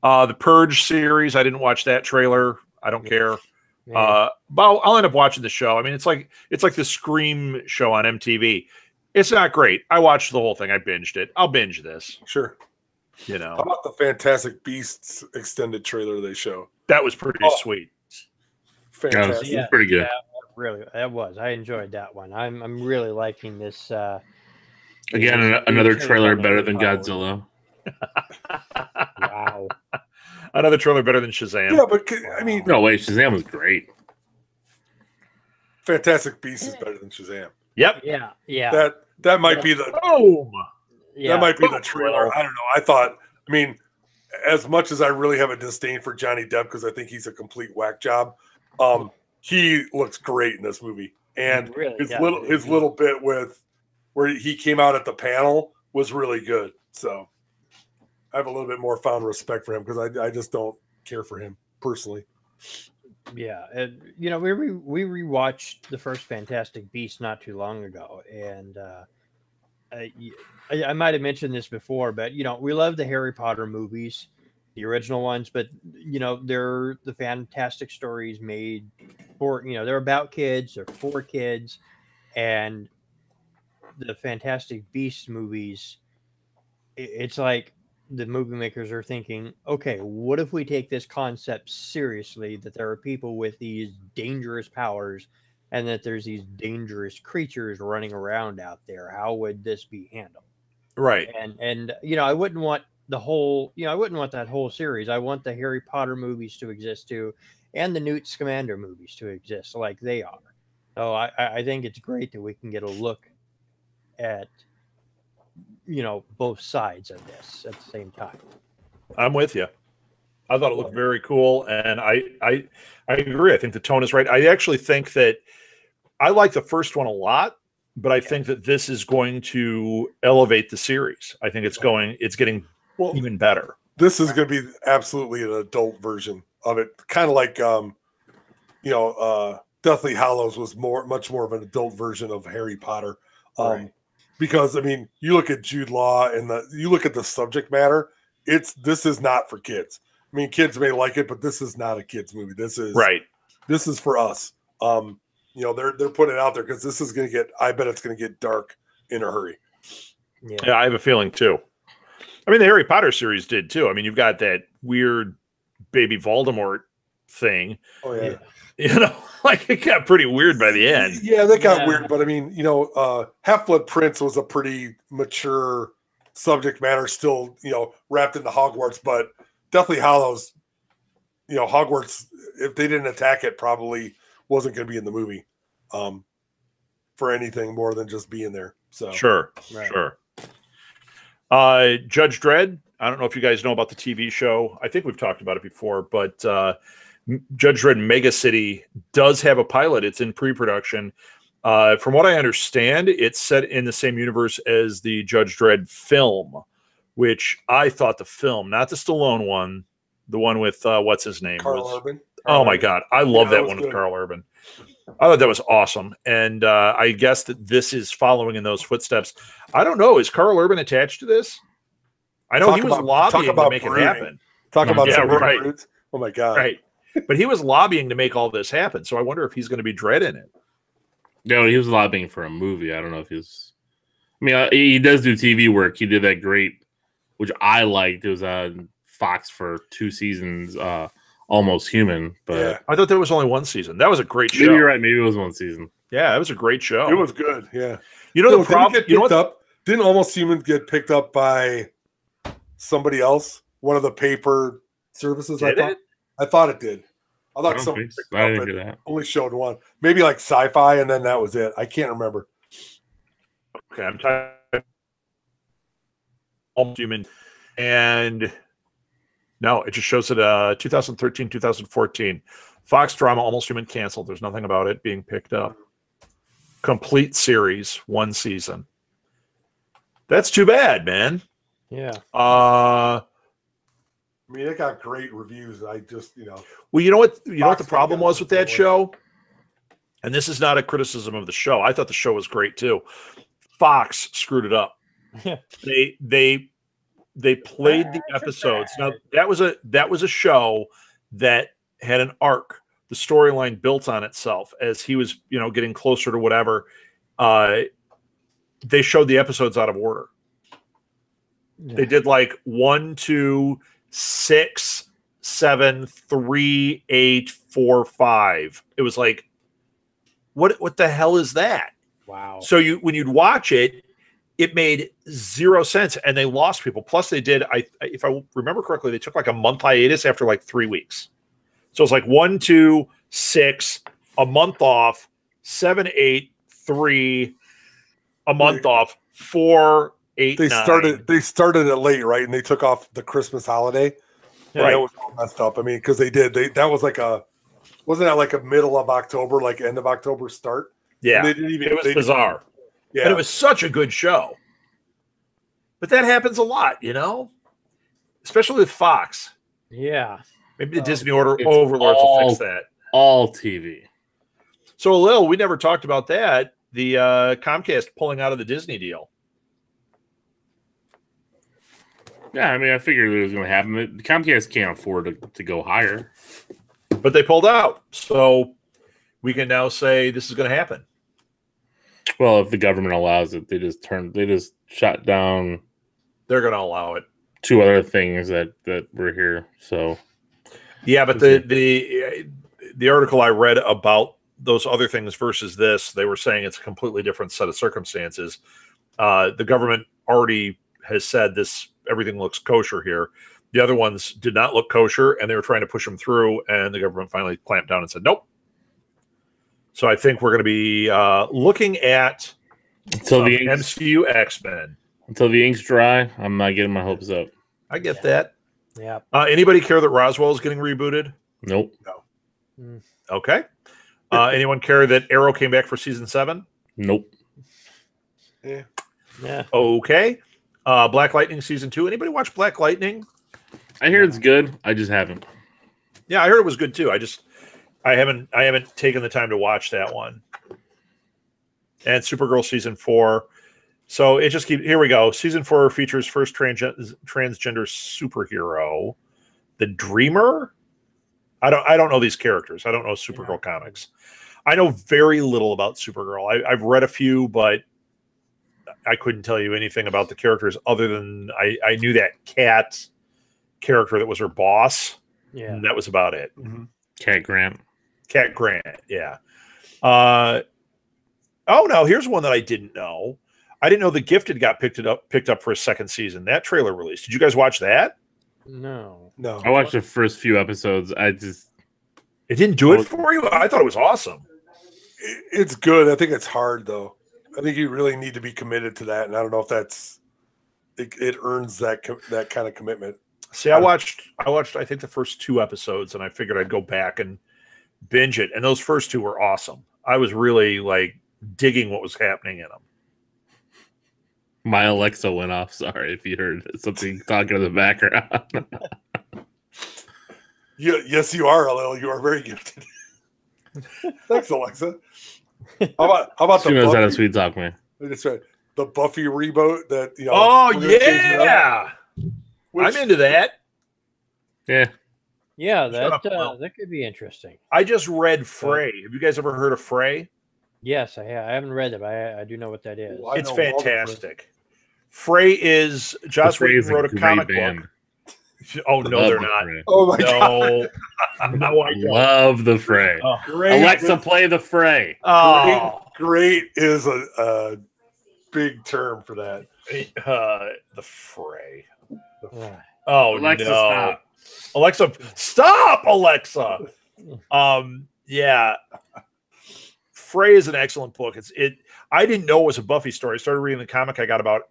Yeah. The Purge series, I didn't watch that trailer. I don't care. But I'll end up watching the show. I mean, it's like the Scream show on MTV. It's not great. I watched the whole thing. I binged it. I'll binge this. Sure. How about the Fantastic Beasts extended trailer they show? That was pretty sweet. Fantastic. Yeah, pretty good. Really, that was. I enjoyed that one. I'm really liking this. Again, another trailer better than Godzilla. Wow. Another trailer better than Shazam. Yeah, but I mean, no way. Shazam was great. Fantastic Beasts is better than Shazam. Yep. Yeah. That might be the that might be the trailer. I don't know. I mean, as much as I really have a disdain for Johnny Depp because I think he's a complete whack job, he looks great in this movie. And his little bit with where he came out at the panel was really good. So I have a little bit more fond respect for him because I just don't care for him personally. Yeah, and we rewatched the first Fantastic Beast not too long ago, and I might have mentioned this before, but we love the Harry Potter movies, the original ones, but they're the fantastic stories made for they're about kids, they're for kids, and the Fantastic Beasts movies, it's like the movie makers are thinking, okay, what if we take this concept seriously, that there are people with these dangerous powers and that there's these dangerous creatures running around out there? How would this be handled? Right. And I wouldn't want that whole series. I want the Harry Potter movies to exist too, and the Newt Scamander movies to exist like they are. So I think it's great that we can get a look at both sides of this at the same time. I'm with you. I thought it looked very cool, and I agree. I think the tone is right. I actually think that I like the first one a lot, but I think that this is going to elevate the series. I think it's getting even better. This is going to be absolutely an adult version of it, kind of like Deathly Hallows was much more of an adult version of Harry Potter. Right. Because I mean, you look at Jude Law and you look at the subject matter. This is not for kids. I mean, kids may like it, but this is not a kids movie. This is right. This is for us. They're putting it out there because this is going to get. I bet it's going to get dark in a hurry. Yeah, I have a feeling too. I mean, the Harry Potter series did too. I mean, you've got that weird baby Voldemort thing. Oh yeah. It got pretty weird by the end. Yeah, that got weird. But I mean, Half-Blood Prince was a pretty mature subject matter, still, wrapped into Hogwarts. But Deathly Hallows, Hogwarts, if they didn't attack it, probably wasn't going to be in the movie for anything more than just being there. So sure. Judge Dredd. I don't know if you guys know about the TV show. I think we've talked about it before, but Judge Dredd Mega City does have a pilot. It's in pre-production. From what I understand, it's set in the same universe as the Judge Dredd film, which I thought the film, not the Stallone one, the one with what's his name? Carl Urban. Oh my God, I love that one with Carl Urban. I thought that was awesome, and I guess that this is following in those footsteps. I don't know. Is Carl Urban attached to this? I know he was lobbying to make it happen. Talk about right. Brutes. Oh my god! Right, but he was lobbying to make all this happen. So I wonder if he's going to be Dredd in it. No, he was lobbying for a movie. I don't know if he's. I mean, he does do TV work. He did that great, which I liked. It was on Fox for 2 seasons. Almost Human, but Yeah. I thought there was only 1 season. That was a great show. maybe you're right. Maybe it was 1 season. Yeah, it was a great show. It was good. Yeah. You know the problem. You know what? Didn't Almost Human get picked up by somebody else? One of the paper services. Did it? I thought it did. I I thought don't somebody think picked so. it I up, didn't but do that. only showed one. Maybe like Sci-Fi, and then that was it. I can't remember. Okay, I'm typing Almost Human, and no, it just shows that 2013, 2014, Fox drama Almost Human canceled. There's nothing about it being picked up. Complete series, 1 season. That's too bad, man. Yeah. I mean, it got great reviews. I just, Well, you know what the Fox problem got was with that one. show? And this is not a criticism of the show. I thought the show was great too. Fox screwed it up. They played the episodes. Now that was a show that had an arc. The storyline built on itself as he was, getting closer to whatever. They showed the episodes out of order. Yeah. They did like 1, 2, 6, 7, 3, 8, 4, 5. It was like, what the hell is that? Wow. So when you'd watch it, it made 0 sense, and they lost people. Plus, they did. If I remember correctly, they took like a month hiatus after like 3 weeks. So it's like 1, 2, 6, a month off, 7, 8, 3, a month off, 4, 8. they 9. started it late, right? And they took off the Christmas holiday. And Right. that was all messed up. I mean, because that was like wasn't that like a middle of October, like end of October start? Yeah, And they didn't even, it was bizarre. Yeah. And it was such a good show. But that happens a lot, especially with Fox. Yeah. Maybe the Disney It's overlords will all- fix that. All TV. So, Lil, we never talked about that. The Comcast pulling out of the Disney deal. Yeah, I mean, I figured it was going to happen. Comcast can't afford to go higher. But they pulled out. So we can now say this is going to happen. Well, if the government allows it, they just shut down They're going to allow it. 2 other things that were here. So Yeah, but the article I read about those other things versus this, they were saying it's a completely different set of circumstances. The government already has said everything looks kosher here. The other ones did not look kosher, and they were trying to push them through, and the government finally clamped down and said, nope. So I think we're going to be looking at until the inks, MCU X-Men. until the ink's dry, I'm not getting my hopes up. I get that. Yeah. Anybody care that Roswell is getting rebooted? Nope. Okay. Anyone care that Arrow came back for season 7? Nope. Yeah. Yeah. Okay. Black Lightning season 2. Anybody watch Black Lightning? I hear it's good. I just haven't. Yeah, I heard it was good too. I haven't taken the time to watch that one. And Supergirl season 4. So it just here we go. Season 4 features first transgender superhero, the Dreamer. I don't know these characters. I don't know Supergirl comics. I know very little about Supergirl. I've read a few, but I couldn't tell you anything about the characters other than I knew that Cat character that was her boss. Yeah. And that was about it. Mm-hmm. Cat Grant. Cat Grant, yeah. Oh no, here's one that I didn't know. I didn't know The Gifted got picked up for a second season. That trailer released. Did you guys watch that? No. I watched the first few episodes. It didn't do it for you? I thought it was awesome. It's good. I think it's hard though. I think you really need to be committed to that, and I don't know if it earns that kind of commitment. See, I watched I think the first 2 episodes, and I figured I'd go back and binge it. And those first 2 were awesome. I was really like digging what was happening in them. My Alexa went off. Sorry if you heard something talking in the background. Yes, you are, Lil. You are very gifted. Thanks, Alexa. How about She the knows how to Buffy? sweet talk me. That's right. The Buffy reboot that Oh we're gonna change it up, yeah, which- I'm into that. Yeah. Yeah, Shut up, that Will. that could be interesting. I just read Frey. Have you guys ever heard of Frey? Yes, I haven't read it, but I do know what that is. Well, I It's know Walden fantastic. Frey is Joss The Frey Whedon is a wrote a great comic band. book. Oh no, Love they're the not. Fray. Oh my god! No, no, I don't. Love the Fray. Oh, Great, Alexa, play the Fray. oh. great is a big term for that. The Fray. Ugh. Oh Alexa, no, stop. Alexa, stop, Alexa. Yeah, Frey is an excellent book. I didn't know it was a Buffy story. I started reading the comic. I got about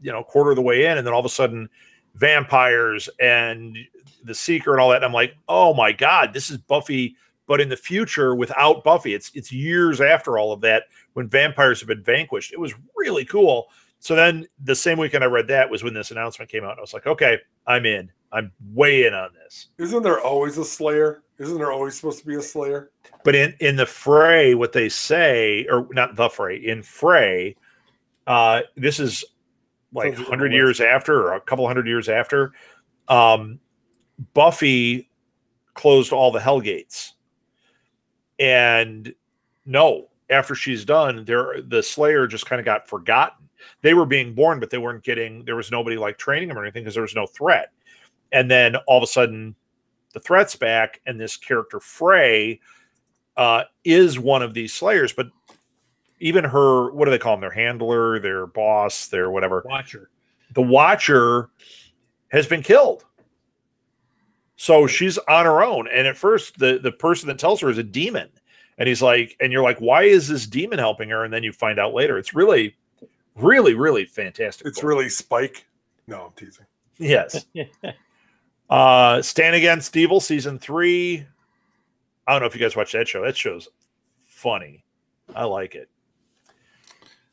a quarter of the way in, and then all of a sudden, vampires and the Seeker and all that. And I'm like, oh my god, this is Buffy, but in the future without Buffy. It's years after all of that when vampires have been vanquished. It was really cool. So then the same weekend I read that was when this announcement came out. And I was like, okay, I'm in. I'm way in on this. Isn't there always a Slayer? Isn't there always supposed to be a Slayer? But in the Fray, what they say, or not the Fray, in Fray, this is like Sounds like 100 the years after, or a couple hundred years after, Buffy closed all the Hell Gates. And no, after she's done, the Slayer just kind of got forgotten. They were being born, but there was nobody like training them or anything because there was no threat. And then all of a sudden, the threat's back, and this character Frey is one of these Slayers. But even her, what do they call them? Their handler, their boss, their whatever. Watcher. The Watcher has been killed. So she's on her own. And at first, the person that tells her is a demon. And he's like, and you're like, why is this demon helping her? And then you find out later. It's really, really, really fantastic. It's book. really Spike. No, I'm teasing. Yes. Stand Against Evil season 3. I don't know if you guys watch that show. That show's funny. I like it.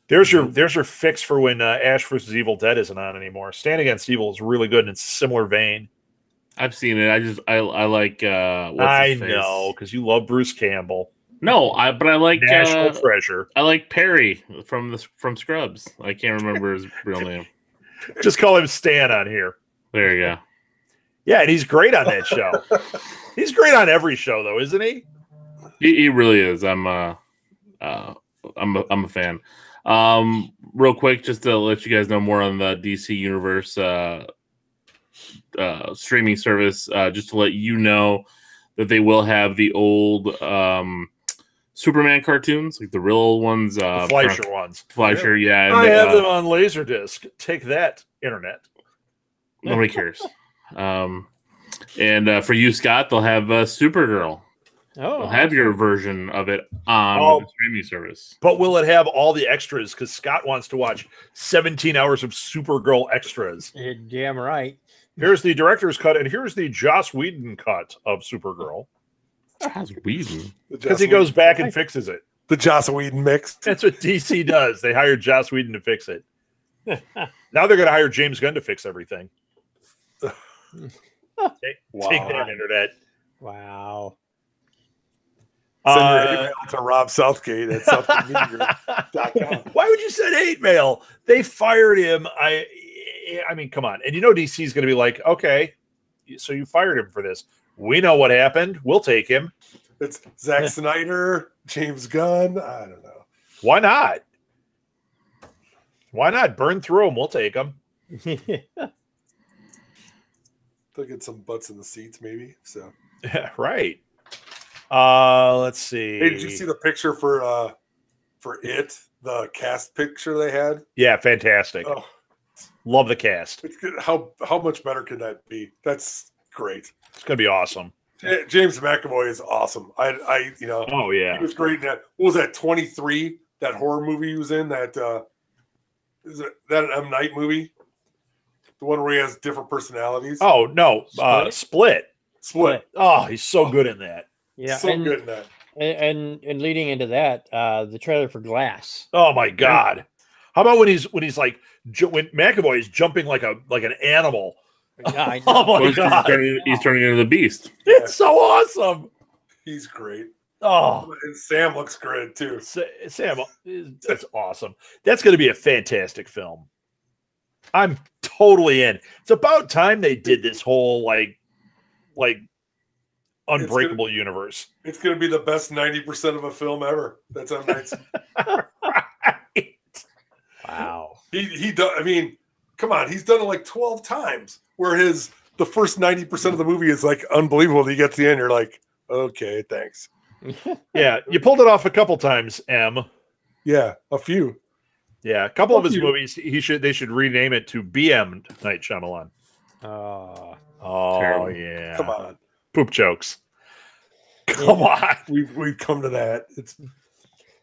There's your fix for when Ash vs. Evil Dead isn't on anymore. Stand Against Evil is really good in a similar vein. I've seen it. I like. What's I his face? know because you love Bruce Campbell. No, but I like National treasure. I like Perry from Scrubs. I can't remember his real name. Just call him Stan on here. There you go. Yeah, and he's great on that show. He's great on every show, though, isn't he? He really is. I'm a fan. Real quick, just to let you guys know more on the DC Universe streaming service. Just to let you know that they will have the old Superman cartoons, like the real old ones, The Fleischer ones. Fleischer, yeah. And I have them on Laserdisc. Take that, internet. Nobody cares. And for you, Scott, they'll have Supergirl. Oh, They'll have your version of it on the streaming service. But will it have all the extras? Because Scott wants to watch 17 hours of Supergirl extras. you're damn right. Here's the director's cut, and here's the Joss Whedon cut of Supergirl. How's Whedon? Because he goes back and fixes it. The Joss Whedon mix. That's what DC does. They hired Joss Whedon to fix it. Now they're going to hire James Gunn to fix everything. Take that, internet. Wow. Send your email to Rob Southgate at southgatemedia.com. Why would you send hate mail? They fired him. I mean, come on. And you know DC is going to be like, okay, so you fired him for this. We know what happened. We'll take him. It's Zack Snyder, James Gunn. I don't know. Why not? Why not? Burn through them. We'll take them. They'll get some butts in the seats, maybe. So Yeah, right. Let's see. Hey, did you see the picture for it? The cast picture they had? Yeah, fantastic. Oh, Love the cast. it's good. How much better could that be? That's great. It's going to be awesome. James McAvoy is awesome. I Oh, yeah. he was great in that. What was that? 23? That horror movie he was in? That is it that an M. Night movie? The one where he has different personalities. Oh, no. Split. Split. Oh, he's so good in that. Yeah, So good in that. and leading into that, the trailer for Glass. Oh, my God. How about when he's like when McAvoy is jumping like an animal? Yeah, I know. Oh, my Well, God. he's turning into the Beast. It's so awesome. He's great. Oh, And Sam looks great too. Sam, that's awesome. That's going to be a fantastic film. I'm totally in. It's about time they did this whole like Unbreakable universe. It's going to be the best 90% of a film ever. That's M. Night's. Right. Wow. He does. I mean, come on. He's done it like 12 times. Where the first 90% of the movie is like unbelievable. You get to the end, you're like, okay, thanks. Yeah, you pulled it off a couple times, M. Yeah, a few. Yeah, a couple of his movies. They should rename it to BM Night Shyamalan. Oh Terrible. yeah. Come on. Poop jokes. Come on. We've come to that. It's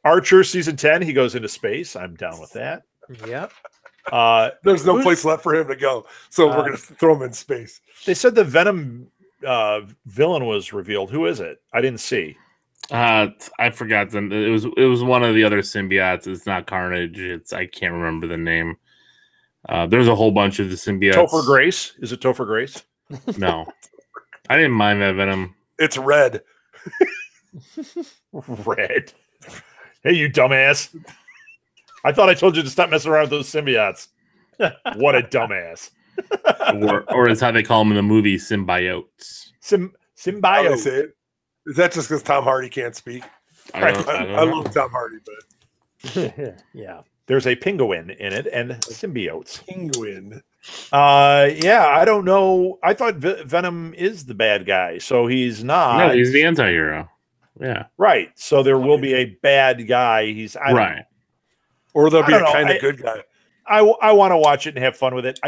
Archer season 10. He goes into space. I'm down with that. Yep. There's no place left for him to go, so we're going to throw him in space. They said the Venom villain was revealed. Who is it? I didn't see. I forgot it was one of the other symbiotes. It's not Carnage. I can't remember the name. There's a whole bunch of the symbiotes. Topher Grace. Is it Topher Grace? No, I didn't mind that Venom. It's red. Red. Hey, you dumbass. I thought I told you to stop messing around with those symbiotes. What a dumbass. or is how they call them in the movie, symbiotes. How do they Symbiote. say it? Is that just because Tom Hardy can't speak? I don't know. I love Tom Hardy, but Yeah. There's a penguin in it and symbiotes. penguin. Yeah, I don't know. I thought Venom is the bad guy, so he's not. No, he's the anti-hero. Yeah. Right. So there will be a bad guy. I don't Right. know. Or there'll be I a don't know. kind of good guy. I want to watch it and have fun with it.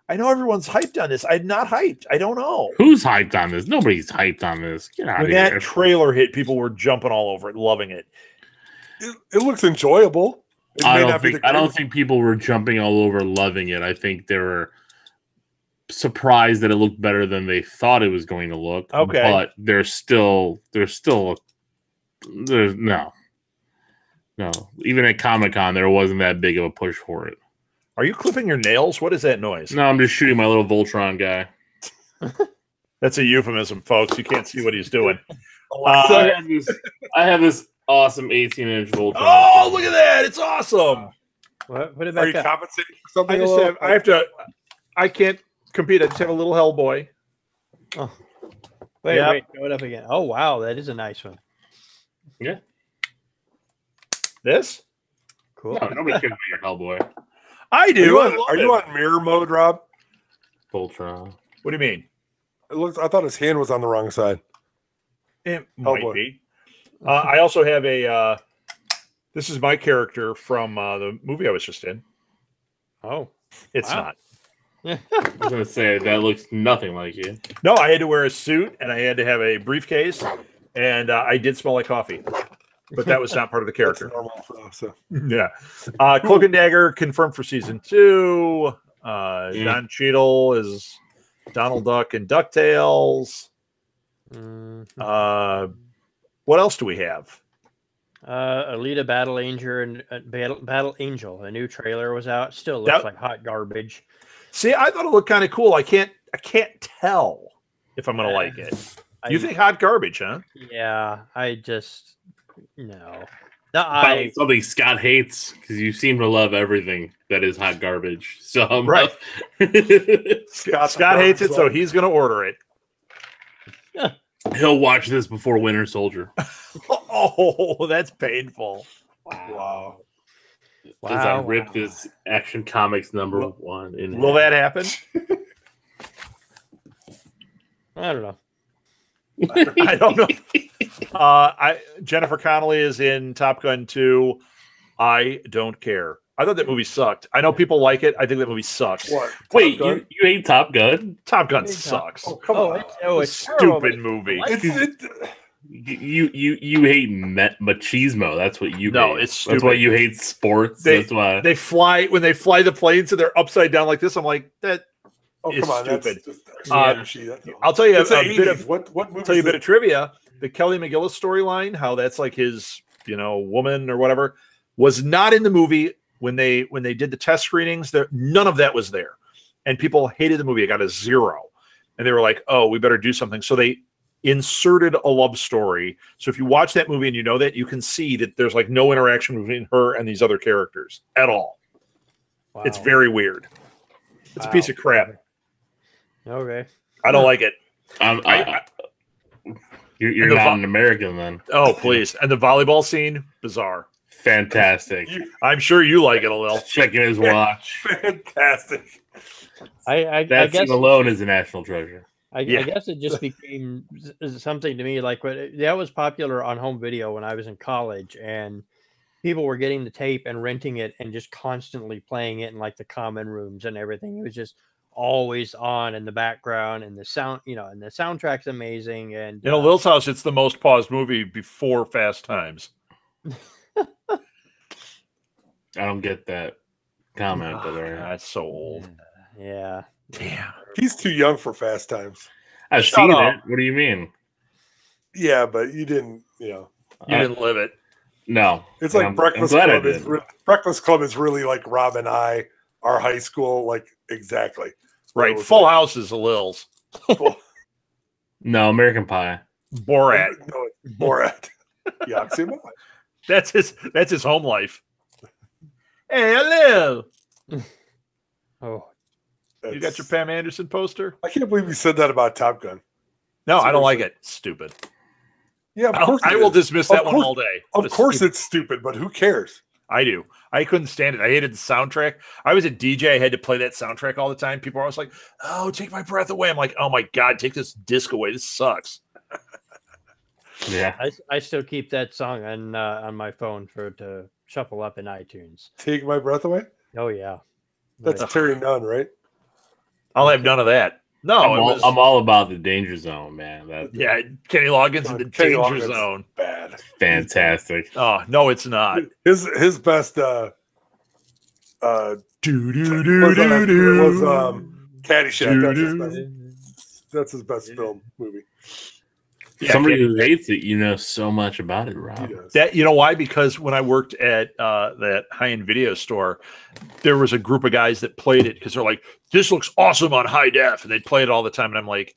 I know everyone's hyped on this. I'm not hyped. I don't know. Who's hyped on this? Nobody's hyped on this. Get out When of that here. trailer hit, people were jumping all over it, loving it. It looks enjoyable. It I may don't not be think the I don't greatest- think people were jumping all over loving it. I think they were surprised that it looked better than they thought it was going to look. Okay. But there's no. Even at Comic-Con there wasn't that big of a push for it. Are you clipping your nails? What is that noise? No, I'm just shooting my little Voltron guy. That's a euphemism, folks. You can't see what he's doing. So I have this awesome 18-inch Voltron. Oh, look at that! It's awesome. What? Put it Are you back up. compensating for something? I can't compete. I just have a little Hellboy. Wait, Yep. wait. Throw it up again. Oh, wow. That is a nice one. Yeah. This? Cool. No, nobody cares about your Hellboy. I Are do. you, I on, love are it. you on mirror mode, Rob? Voltron. What do you mean? It looks. I thought his hand was on the wrong side. It might boy. be. I also have a. This is my character from the movie I was just in. Oh. It's Wow. not. I was gonna say that looks nothing like you. No, I had to wear a suit and I had to have a briefcase, and I did smell like coffee, but that was not part of the That's character. normal. So. Yeah. Cloak and Dagger confirmed for season 2. Don Cheadle is Donald Duck and DuckTales. What else do we have? Alita Battle Angel and Battle Angel. A new trailer was out. Still looks That- like hot garbage. See, I thought it looked kind of cool. I can't tell if I'm gonna like it. You think hot garbage, huh? Yeah, I just no. No, Probably something Scott hates because you seem to love everything that is hot garbage. So Right. Scott hates it, so he's gonna order it. he'll watch this before Winter Soldier. Oh, that's painful. Wow. As I rip this Action Comics #1 in Will that happen? I don't know. I don't know. Jennifer Connelly is in Top Gun 2. I don't care. I thought that movie sucked. I know people like it. I think that movie sucks. What? Wait, Top Gun? you hate Top Gun? Top Gun Hey, sucks. Oh, come on. It's terrible, Stupid but- movie. You hate machismo. That's what you No, hate. it's That's why stupid. you hate sports. They- That's why. They fly the planes and they're upside down like this. I'm like, that. Oh, It's come on. stupid. That's just Uh, machine, that's all. I'll tell you It's the a bit 80s. of What movie tell you a is bit it? of trivia. The Kelly McGillis storyline, how that's like his, woman or whatever, was not in the movie when they did the test screenings. There, none of that was there, and people hated the movie. It got a 0, and they were like, "Oh, we better do something." So they inserted a love story. So if you watch that movie and you know that, you can see that there's like no interaction between her and these other characters at all. Wow. It's very weird. It's a piece of crap. Okay. I don't like it. You're not an American then. Oh, please. And the volleyball scene, bizarre. Fantastic. I'm sure you like it a little. Checking his watch. Fantastic. I That guess scene alone is a national treasure. I guess it just became something to me like that was popular on home video when I was in college, and people were getting the tape and renting it and just constantly playing it in like the common rooms and everything. It was just always on in the background, and the sound, and the soundtrack's amazing. And Lil's house, it's the most paused movie before Fast Times. I don't get that comment, but that's so old. Yeah. Damn. He's too young for Fast Times. I've seen it. What do you mean? Yeah, but you didn't, You didn't live it. No. It's like Breakfast Club. Breakfast Club is really like Rob and I, our high school, like exactly. Right. Full House is a Lil's. No, American Pie. Borat. No, Borat. Yaxima. That's his home life. Hey, Lil. Oh. You got your Pam Anderson poster? I can't believe you said that about Top Gun. No, I don't like it. Stupid. Yeah, of course. I will dismiss that one all day. Of course it's stupid, but who cares? I do. I couldn't stand it. I hated the soundtrack. I was a DJ. I had to play that soundtrack all the time. People were always like, "Oh, take my breath away." I'm like, "Oh my God, take this disc away. This sucks." Yeah. I still keep that song on my phone to shuffle up in iTunes. Take my breath away? Oh yeah. That's Terry Nunn, right? I'll have none of that. No, I'm all about the Danger Zone, man. Kenny Loggins in the Danger Zone. Bad. Fantastic. Oh no, it's not. His best was Caddyshack. That's his best film movie. Yeah, somebody who hates it, so much about it, Rob. That you know why? Because when I worked at that high-end video store, there was a group of guys that played it because they're like, "This looks awesome on high def," and they'd play it all the time. And I'm like,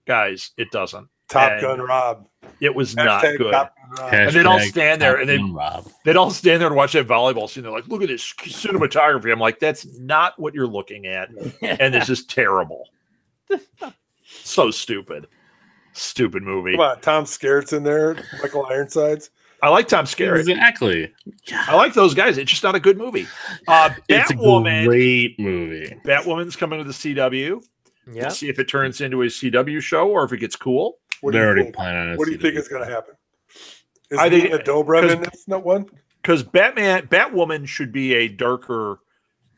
"Guys, it doesn't." Top Gun Rob. It was not good. And they'd all stand there, and they'd all stand there and watch that volleyball scene. They're like, "Look at this cinematography." I'm like, "That's not what you're looking at," and this is terrible. So stupid. Stupid movie. Come on, Tom Skerritt's in there. Michael Ironsides. I like Tom Skerritt. Exactly. I like those guys. It's just not a good movie. It's a great movie. Batwoman's coming to the CW. Yeah. We'll see if it turns into a CW show or if it gets cool. They're already planning on it. What do you think is going to happen? Is I think a Dobrev in this? Not one. Because Batwoman should be a darker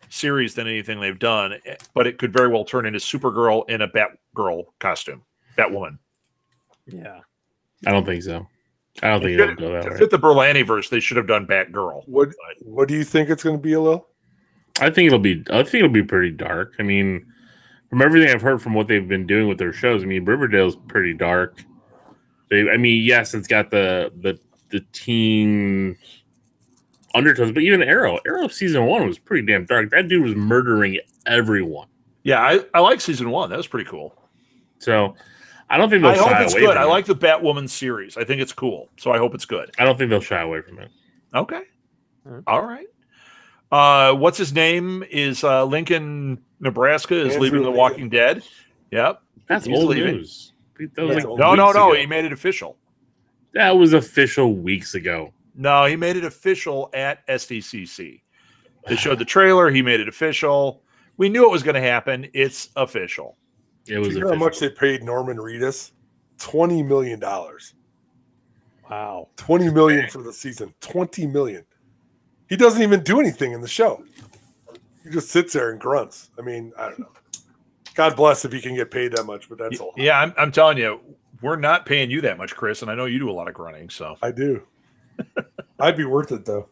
series than anything they've done, but it could very well turn into Supergirl in a Batgirl costume. Batwoman. Yeah. I don't think so. I don't think it'll go that way. To fit the Berlanti-verse, they should have done Batgirl. What do you think it's going to be, Lil? I think it'll be pretty dark. I mean, from everything I've heard from what they've been doing with their shows, I mean, Riverdale's pretty dark. Yes, it's got the teen undertones, but even Arrow season 1 was pretty damn dark. That dude was murdering everyone. Yeah, I like season 1. That was pretty cool. So I don't think they'll shy away from it. Good. I like the Batwoman series. I think it's cool. So I hope it's good. I don't think they'll shy away from it. Okay. All right. What's his name? Is Lincoln, Nebraska is leaving The Walking Dead. Yep. That's old news. No. He made it official. That was official weeks ago. No, he made it official at SDCC. They showed the trailer. He made it official. We knew it was going to happen. It's official. It was. Do you know how much they paid Norman Reedus? $20 million. Wow. $20 million for the season. $20 million. He doesn't even do anything in the show. He just sits there and grunts. I mean, I don't know. God bless if he can get paid that much, but that's all. Yeah, I'm telling you, we're not paying you that much, Chris, and I know you do a lot of grunting. So I do. I'd be worth it though.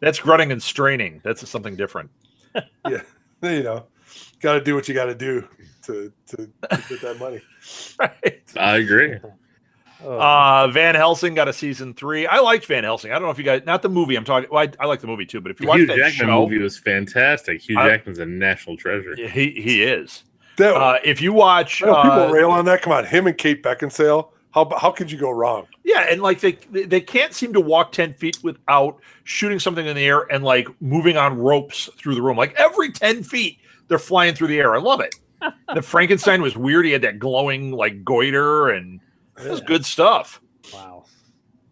That's grunting and straining. That's something different. Yeah, got to do what you got to do to get that money. Right. I agree. Van Helsing got a season 3. I liked Van Helsing. I don't know if you guys, not the movie I'm talking. Well, I like the movie too, but if you watch Hugh that Jackman show, movie was fantastic. Hugh Jackman's a national treasure. He is. If you watch, I know people rail on that. Come on, him and Kate Beckinsale. How could you go wrong? Yeah, and like they can't seem to walk 10 feet without shooting something in the air and like moving on ropes through the room. Like every 10 feet, they're flying through the air. I love it. The Frankenstein was weird. He had that glowing like goiter, and it was good stuff. Wow.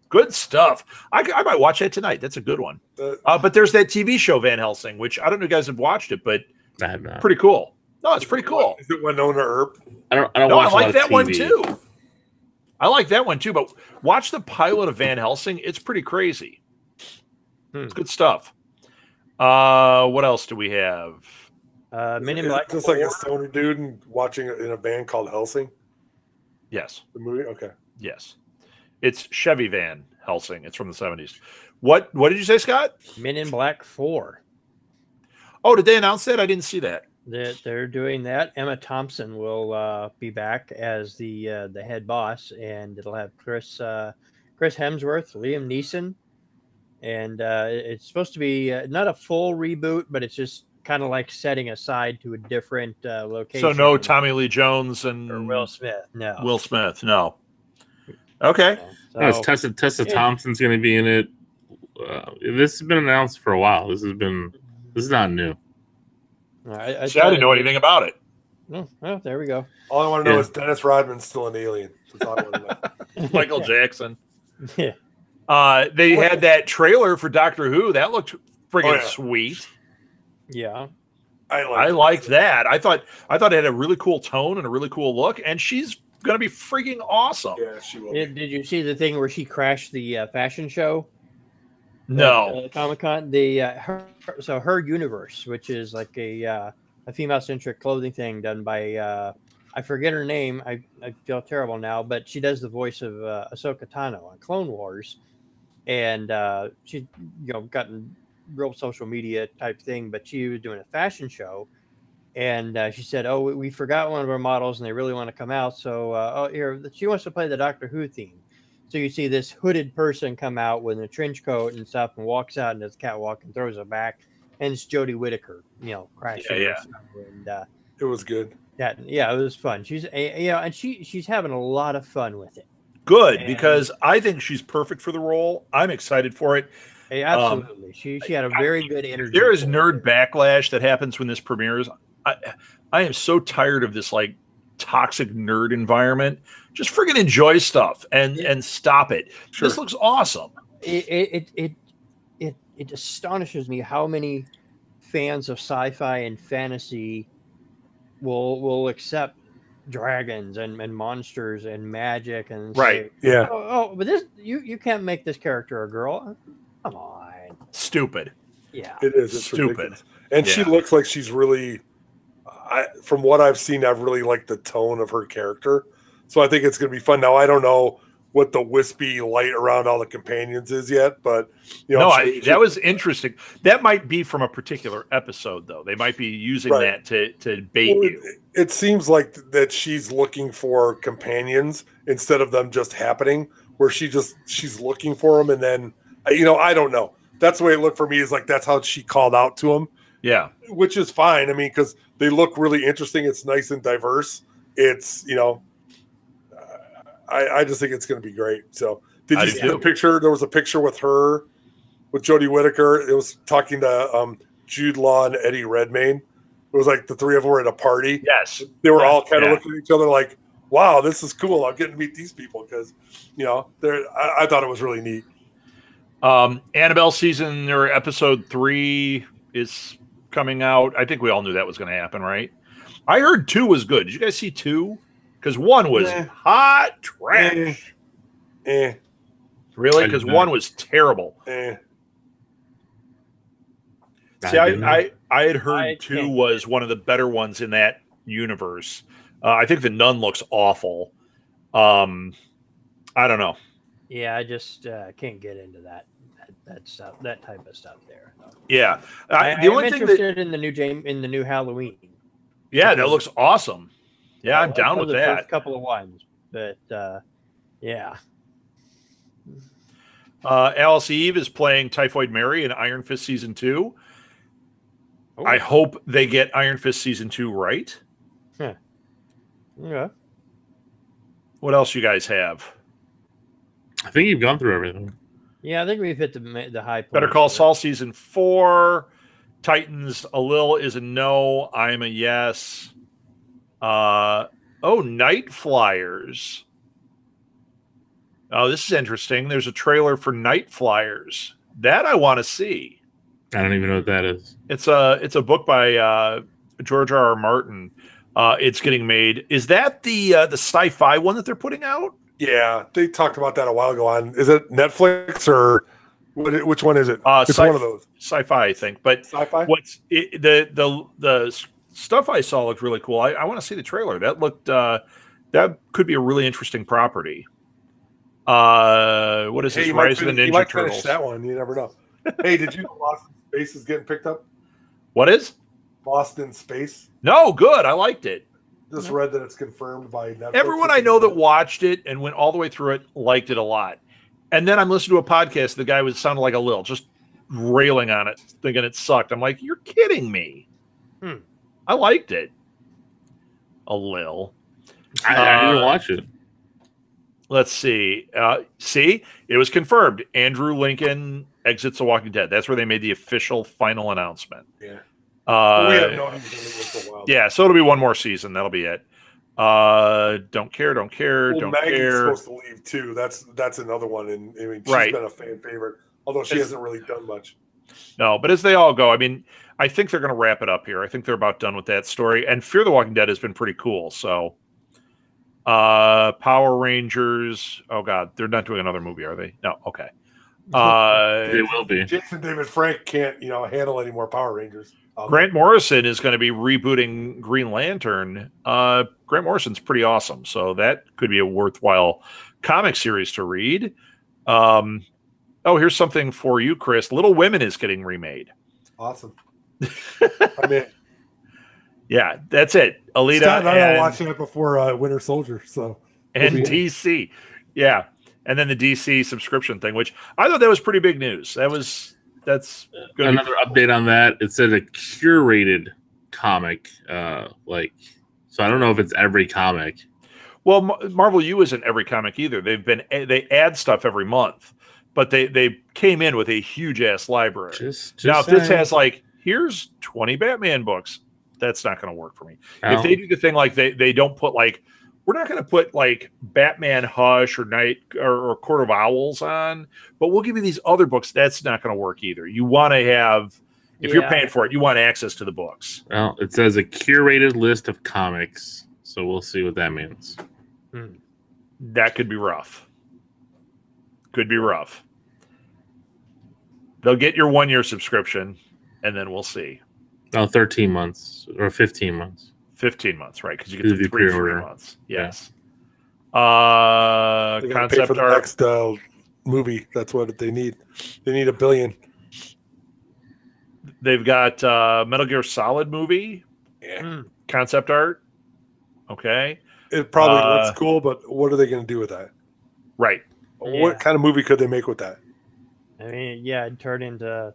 Good stuff. I might watch that tonight. That's a good one. But there's that TV show Van Helsing, which I don't know if you guys have watched it, but I have not. pretty cool. No, it's pretty cool. Is it Winona Earp? I don't No, I watch a lot like of that one TV. too. I like that one too, but watch the pilot of Van Helsing. It's pretty crazy. It's good stuff. What else do we have? Men in Is Black. it just like a stoner dude and watching it in a band called Helsing? Yes. The movie? Okay. Yes. It's Chevy Van Helsing. It's from the 70s. What did you say, Scott? Men in Black 4. Oh, did they announce that? I didn't see that. They're doing that. Emma Thompson will be back as the head boss, and it'll have Chris Hemsworth, Liam Neeson, and it's supposed to be not a full reboot, but it's just kind of like setting aside to a different location. So no Tommy Lee Jones and or Will Smith. No. Will Smith. No. Okay. So, No, it's Tessa Thompson's going to be in it. This has been announced for a while. This is not new. I didn't know anything about it. Oh, well, there we go. All I want to know is Dennis Rodman's still an alien. That's all I want to know. Michael Jackson. Yeah. They had that trailer for Doctor Who. That looked friggin' sweet. Yeah. I liked that. I thought it had a really cool tone and a really cool look, and she's gonna be freaking awesome. Yeah, she will. Did you see the thing where she crashed the fashion show? No. Comic-Con. Her universe, which is like a female-centric clothing thing done by I forget her name. I feel terrible now, but she does the voice of Ahsoka Tano on Clone Wars, and she gotten real social media type thing. But she was doing a fashion show, and she said, "Oh, we forgot one of our models, and they really want to come out. So here she wants to play the Doctor Who theme." So you see this hooded person come out with a trench coat and stuff, and walks out and does catwalk and throws it back, and it's Jodie Whittaker, crashing. Yeah. And It was good. it was fun. She's and she's having a lot of fun with it. Good, because I think she's perfect for the role. I'm excited for it. Absolutely, she had a very good energy. There is nerd backlash that happens when this premieres. I am so tired of this like toxic nerd environment. Just friggin' enjoy stuff and stop it. Sure. This looks awesome. It astonishes me how many fans of sci-fi and fantasy will accept dragons and monsters and magic and right. Say, yeah. But this you can't make this character a girl. Come on. Stupid. Yeah. It is. It's stupid. Ridiculous. And she looks like she's really. From what I've seen, I've really liked the tone of her character. So I think it's going to be fun. Now, I don't know what the wispy light around all the companions is yet, but that was interesting. That might be from a particular episode, though. They might be using that to bait you. It seems like that she's looking for companions instead of them just happening, where she's looking for them, and then I don't know. That's the way it looked for me. Is like that's how she called out to them. Yeah, which is fine. I mean, because they look really interesting. It's nice and diverse. It's I just think it's going to be great. So, did you see the picture? There was a picture with her, with Jodie Whittaker. It was talking to Jude Law and Eddie Redmayne. It was like the three of them were at a party. Yes, they were all kind of looking at each other like, "Wow, this is cool. I'm getting to meet these people." Because I thought it was really neat. Annabelle season or episode 3 is coming out. I think we all knew that was going to happen, right? I heard 2 was good. Did you guys see 2? Because 1 was hot trash. Really? Because 1 was terrible. See, I had heard 2 was one of the better ones in that universe. I think the Nun looks awful. I don't know. Yeah, I just can't get into that stuff, that type of stuff there. Yeah, the only thing interested in the new Halloween. Yeah, that looks awesome. Yeah, I'm down with that. First couple of ones, but yeah. Alice Eve is playing Typhoid Mary in Iron Fist season 2. I hope they get Iron Fist season 2 right. Yeah. What else you guys have? I think you've gone through everything. Yeah, I think we've hit the high point. Better Call Saul season 4. Titans, a Lil is a no. I'm a yes. Night Flyers. Oh, this is interesting. There's a trailer for Night Flyers. That I want to see. I don't even know what that is. It's a book by George R.R. Martin. It's getting made. Is that the sci-fi one that they're putting out? Yeah, they talked about that a while ago. On is it Netflix or which one is it? It's one of those. Sci-fi, I think. But Sci-fi. The stuff I saw looked really cool. I want to see the trailer. That looked that could be a really interesting property. What is this? Rise of the Ninja you might Turtles. finish that one. You never know. Hey, did you know Lost in Space is getting picked up? What is? Lost in Space. No, good. I liked it. Just read that it's confirmed by Netflix. Everyone I know that watched it and went all the way through it liked it a lot. And then I'm listening to a podcast. The guy sounded like a Lil, just railing on it, thinking it sucked. I'm like, you're kidding me. I liked it. A Lil. I didn't watch it. Let's see. See, it was confirmed. Andrew Lincoln exits The Walking Dead. That's where they made the official final announcement. Yeah. We have known he was in it for a while. Yeah, so it'll be one more season. That'll be it. Don't care. Well, Maggie's supposed to leave too. That's another one, and I mean, she's been a fan favorite, although she hasn't really done much. No, but as they all go, I mean, I think they're going to wrap it up here. I think they're about done with that story. And Fear the Walking Dead has been pretty cool. So, Power Rangers. Oh God, they're not doing another movie, are they? No. Okay. They will be. Jason David Frank can't, handle any more Power Rangers. Grant Morrison is going to be rebooting Green Lantern. Grant Morrison's pretty awesome, so that could be a worthwhile comic series to read. Here's something for you, Chris. Little Women is getting remade. Awesome. I mean, yeah, that's it. Alita Scott and I watched that before Winter Soldier, and DC, yeah, and then the DC subscription thing, which I thought that was pretty big news. That's another update on that. It said a curated comic, so I don't know if it's every comic. Well, Marvel U isn't every comic either. They add stuff every month, but they came in with a huge ass library. Just now, if this has here's 20 Batman books, that's not going to work for me. If they do the thing they don't put we're not going to put Batman Hush or Night or Court of Owls on, but we'll give you these other books. That's not going to work either. You want to have, if you're paying for it, you want access to the books. Well, it says a curated list of comics, so we'll see what that means. That could be rough. Could be rough. They'll get your 1-year subscription, and then we'll see. 13 months or 15 months. 15 months, right? Because you get the 3 free months. Yes. Yeah. Concept for the art. next movie. That's what they need. They need $1 billion. They've got Metal Gear Solid movie. Yeah. Concept art. Okay. It probably looks cool, but what are they going to do with that? Right. What kind of movie could they make with that? I mean, it'd turn into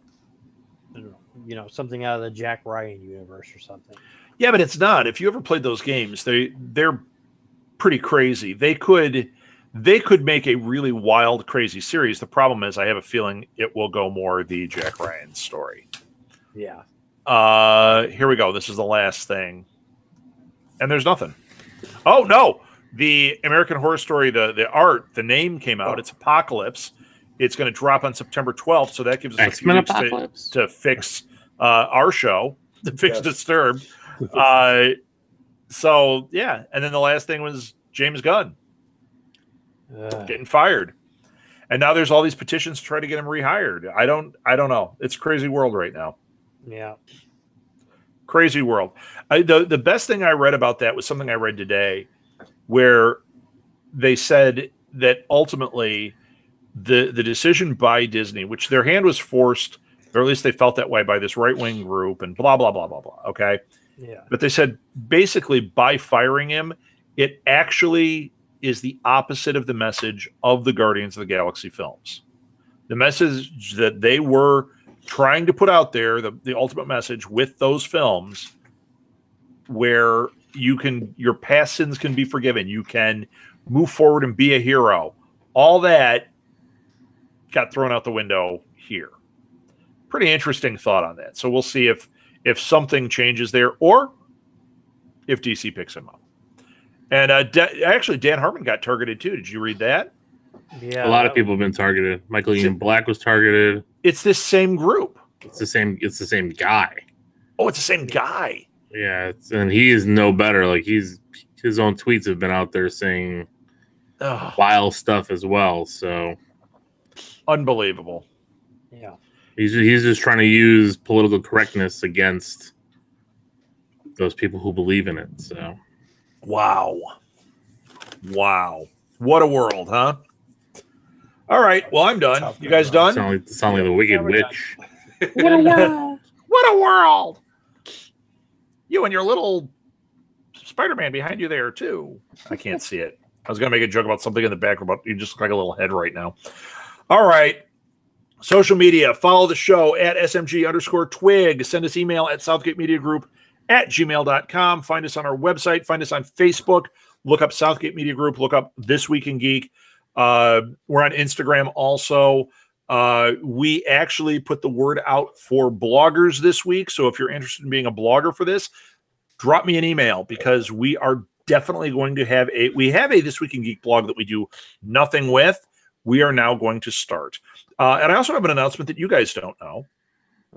something out of the Jack Ryan universe or something. Yeah, but it's not. If you ever played those games, they're pretty crazy. They could make a really wild, crazy series. The problem is, I have a feeling it will go more the Jack Ryan story. Yeah. Here we go. This is the last thing, and there's nothing. Oh no! The American Horror Story, the name came out. It's Apocalypse. It's going to drop on September 12th, so that gives us X-Men a few weeks to fix our show, to fix Disturbed. So yeah, and then the last thing was James Gunn getting fired, and now there's all these petitions to try to get him rehired. I don't know. It's a crazy world right now. Yeah, crazy world. The best thing I read about that was something I read today, where they said that ultimately the decision by Disney, which their hand was forced, or at least they felt that way, by this right-wing group and blah blah blah blah blah. Okay. Yeah. But they said basically by firing him, it actually is the opposite of the message of the Guardians of the Galaxy films. The message that they were trying to put out there, the ultimate message with those films, where your past sins can be forgiven. You can move forward and be a hero. All that got thrown out the window here. Pretty interesting thought on that. So we'll see if something changes there or if DC picks him up. And actually, Dan Harmon got targeted too. Did you read that? Yeah, a lot of people have been targeted. Michael Ian Black was targeted. It's this same group. It's the same guy. Oh, it's the same guy. Yeah, and he is no better. Like his own tweets have been out there saying vile stuff as well. So unbelievable. Yeah, he's just trying to use political correctness against those people who believe in it. So wow, what a world, huh? All right, well, I'm done. You guys done? Sound like the Wicked Witch. What a world! What a world! You and your little Spider-Man behind you there too. I can't see it. I was going to make a joke about something in the background, but you just look like a little head right now. All right. Social media. Follow the show at SMG_twig. Send us email at southgatemediagroup@gmail.com. Find us on our website. Find us on Facebook. Look up Southgate Media Group. Look up This Week in Geek. We're on Instagram also. We actually put the word out for bloggers this week. So if you're interested in being a blogger for this, drop me an email because we are definitely going to have a This Week in Geek blog that we do nothing with. We are now going to start. And I also have an announcement that you guys don't know.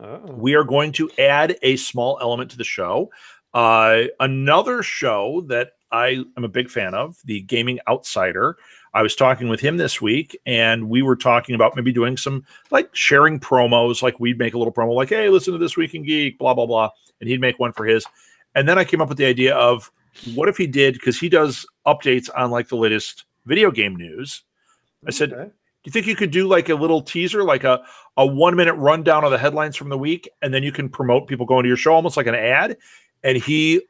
Oh. We are going to add a small element to the show. Another show that I am a big fan of, the Gaming Outsider. I was talking with him this week, and we were talking about maybe doing some, like, sharing promos. Like, we'd make a little promo, like, hey, listen to This Week in Geek, blah, blah, blah. And he'd make one for his. And then I came up with the idea of what if he did, because he does updates on, like, the latest video game news. I said, do you think you could do, like, a little teaser, like a 1-minute rundown of the headlines from the week, and then you can promote people going to your show, almost like an ad? And he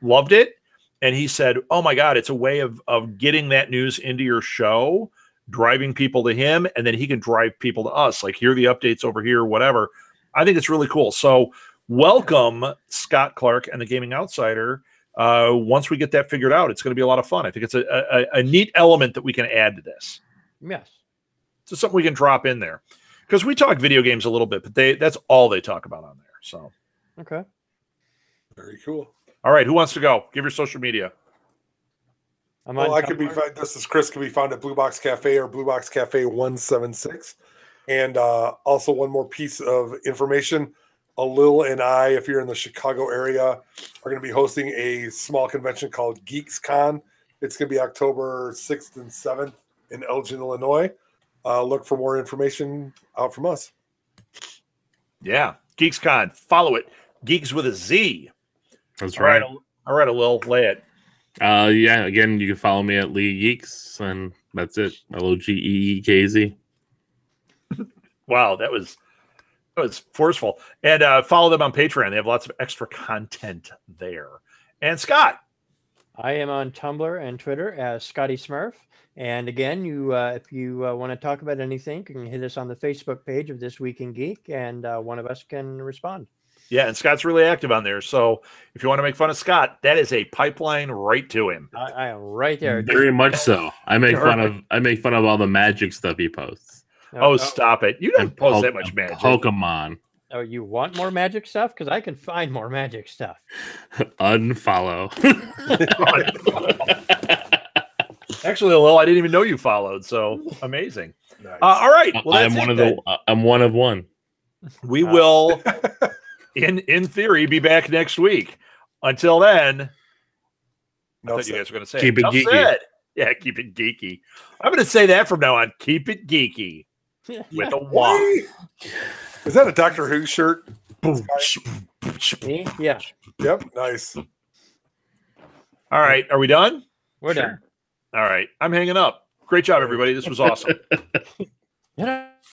loved it. And he said, oh, my God, it's a way of getting that news into your show, driving people to him, and then he can drive people to us. Like, here are the updates over here, whatever. I think it's really cool. So welcome, Scott Clark and the Gaming Outsider. Once we get that figured out, it's going to be a lot of fun. I think it's a neat element that we can add to this. Yes. So something we can drop in there. Because we talk video games a little bit, but that's all they talk about on there. So okay. Very cool. All right, who wants to go? Give your social media. I could be found. This is Chris. Can be found at Blue Box Cafe or Blue Box Cafe 176. And also one more piece of information: Lil and I, if you're in the Chicago area, are going to be hosting a small convention called Geeks Con. It's going to be October 6th and 7th in Elgin, Illinois. Look for more information out from us. Yeah, Geeks Con. Follow it. Geeks with a Z. That's right. All right, Lil, lay it. Yeah, again, you can follow me at Lee Geeks, and that's it. LOGEEKZ. Wow, that was forceful. And follow them on Patreon. They have lots of extra content there. And Scott. I am on Tumblr and Twitter as Scotty Smurf. And again, if you want to talk about anything, you can hit us on the Facebook page of This Week in Geek, and one of us can respond. Yeah, and Scott's really active on there. So if you want to make fun of Scott, that is a pipeline right to him. I am right there. Very much so. I make fun of all the magic stuff he posts. Oh, stop it. You don't post that much magic. Pokemon. Oh, you want more magic stuff? Because I can find more magic stuff. Unfollow. Actually, Lil, I didn't even know you followed. So amazing. Nice. All right. Well, I'm one of one. We will, in theory, be back next week. Until then, I thought you guys were going to say keep it geeky. Said. Yeah, keep it geeky. I'm going to say that from now on. Keep it geeky with a Y. Is that a Doctor Who shirt? Me? Yeah. Yep. Nice. All right. Are we done? We're done. All right. I'm hanging up. Great job, everybody. This was awesome.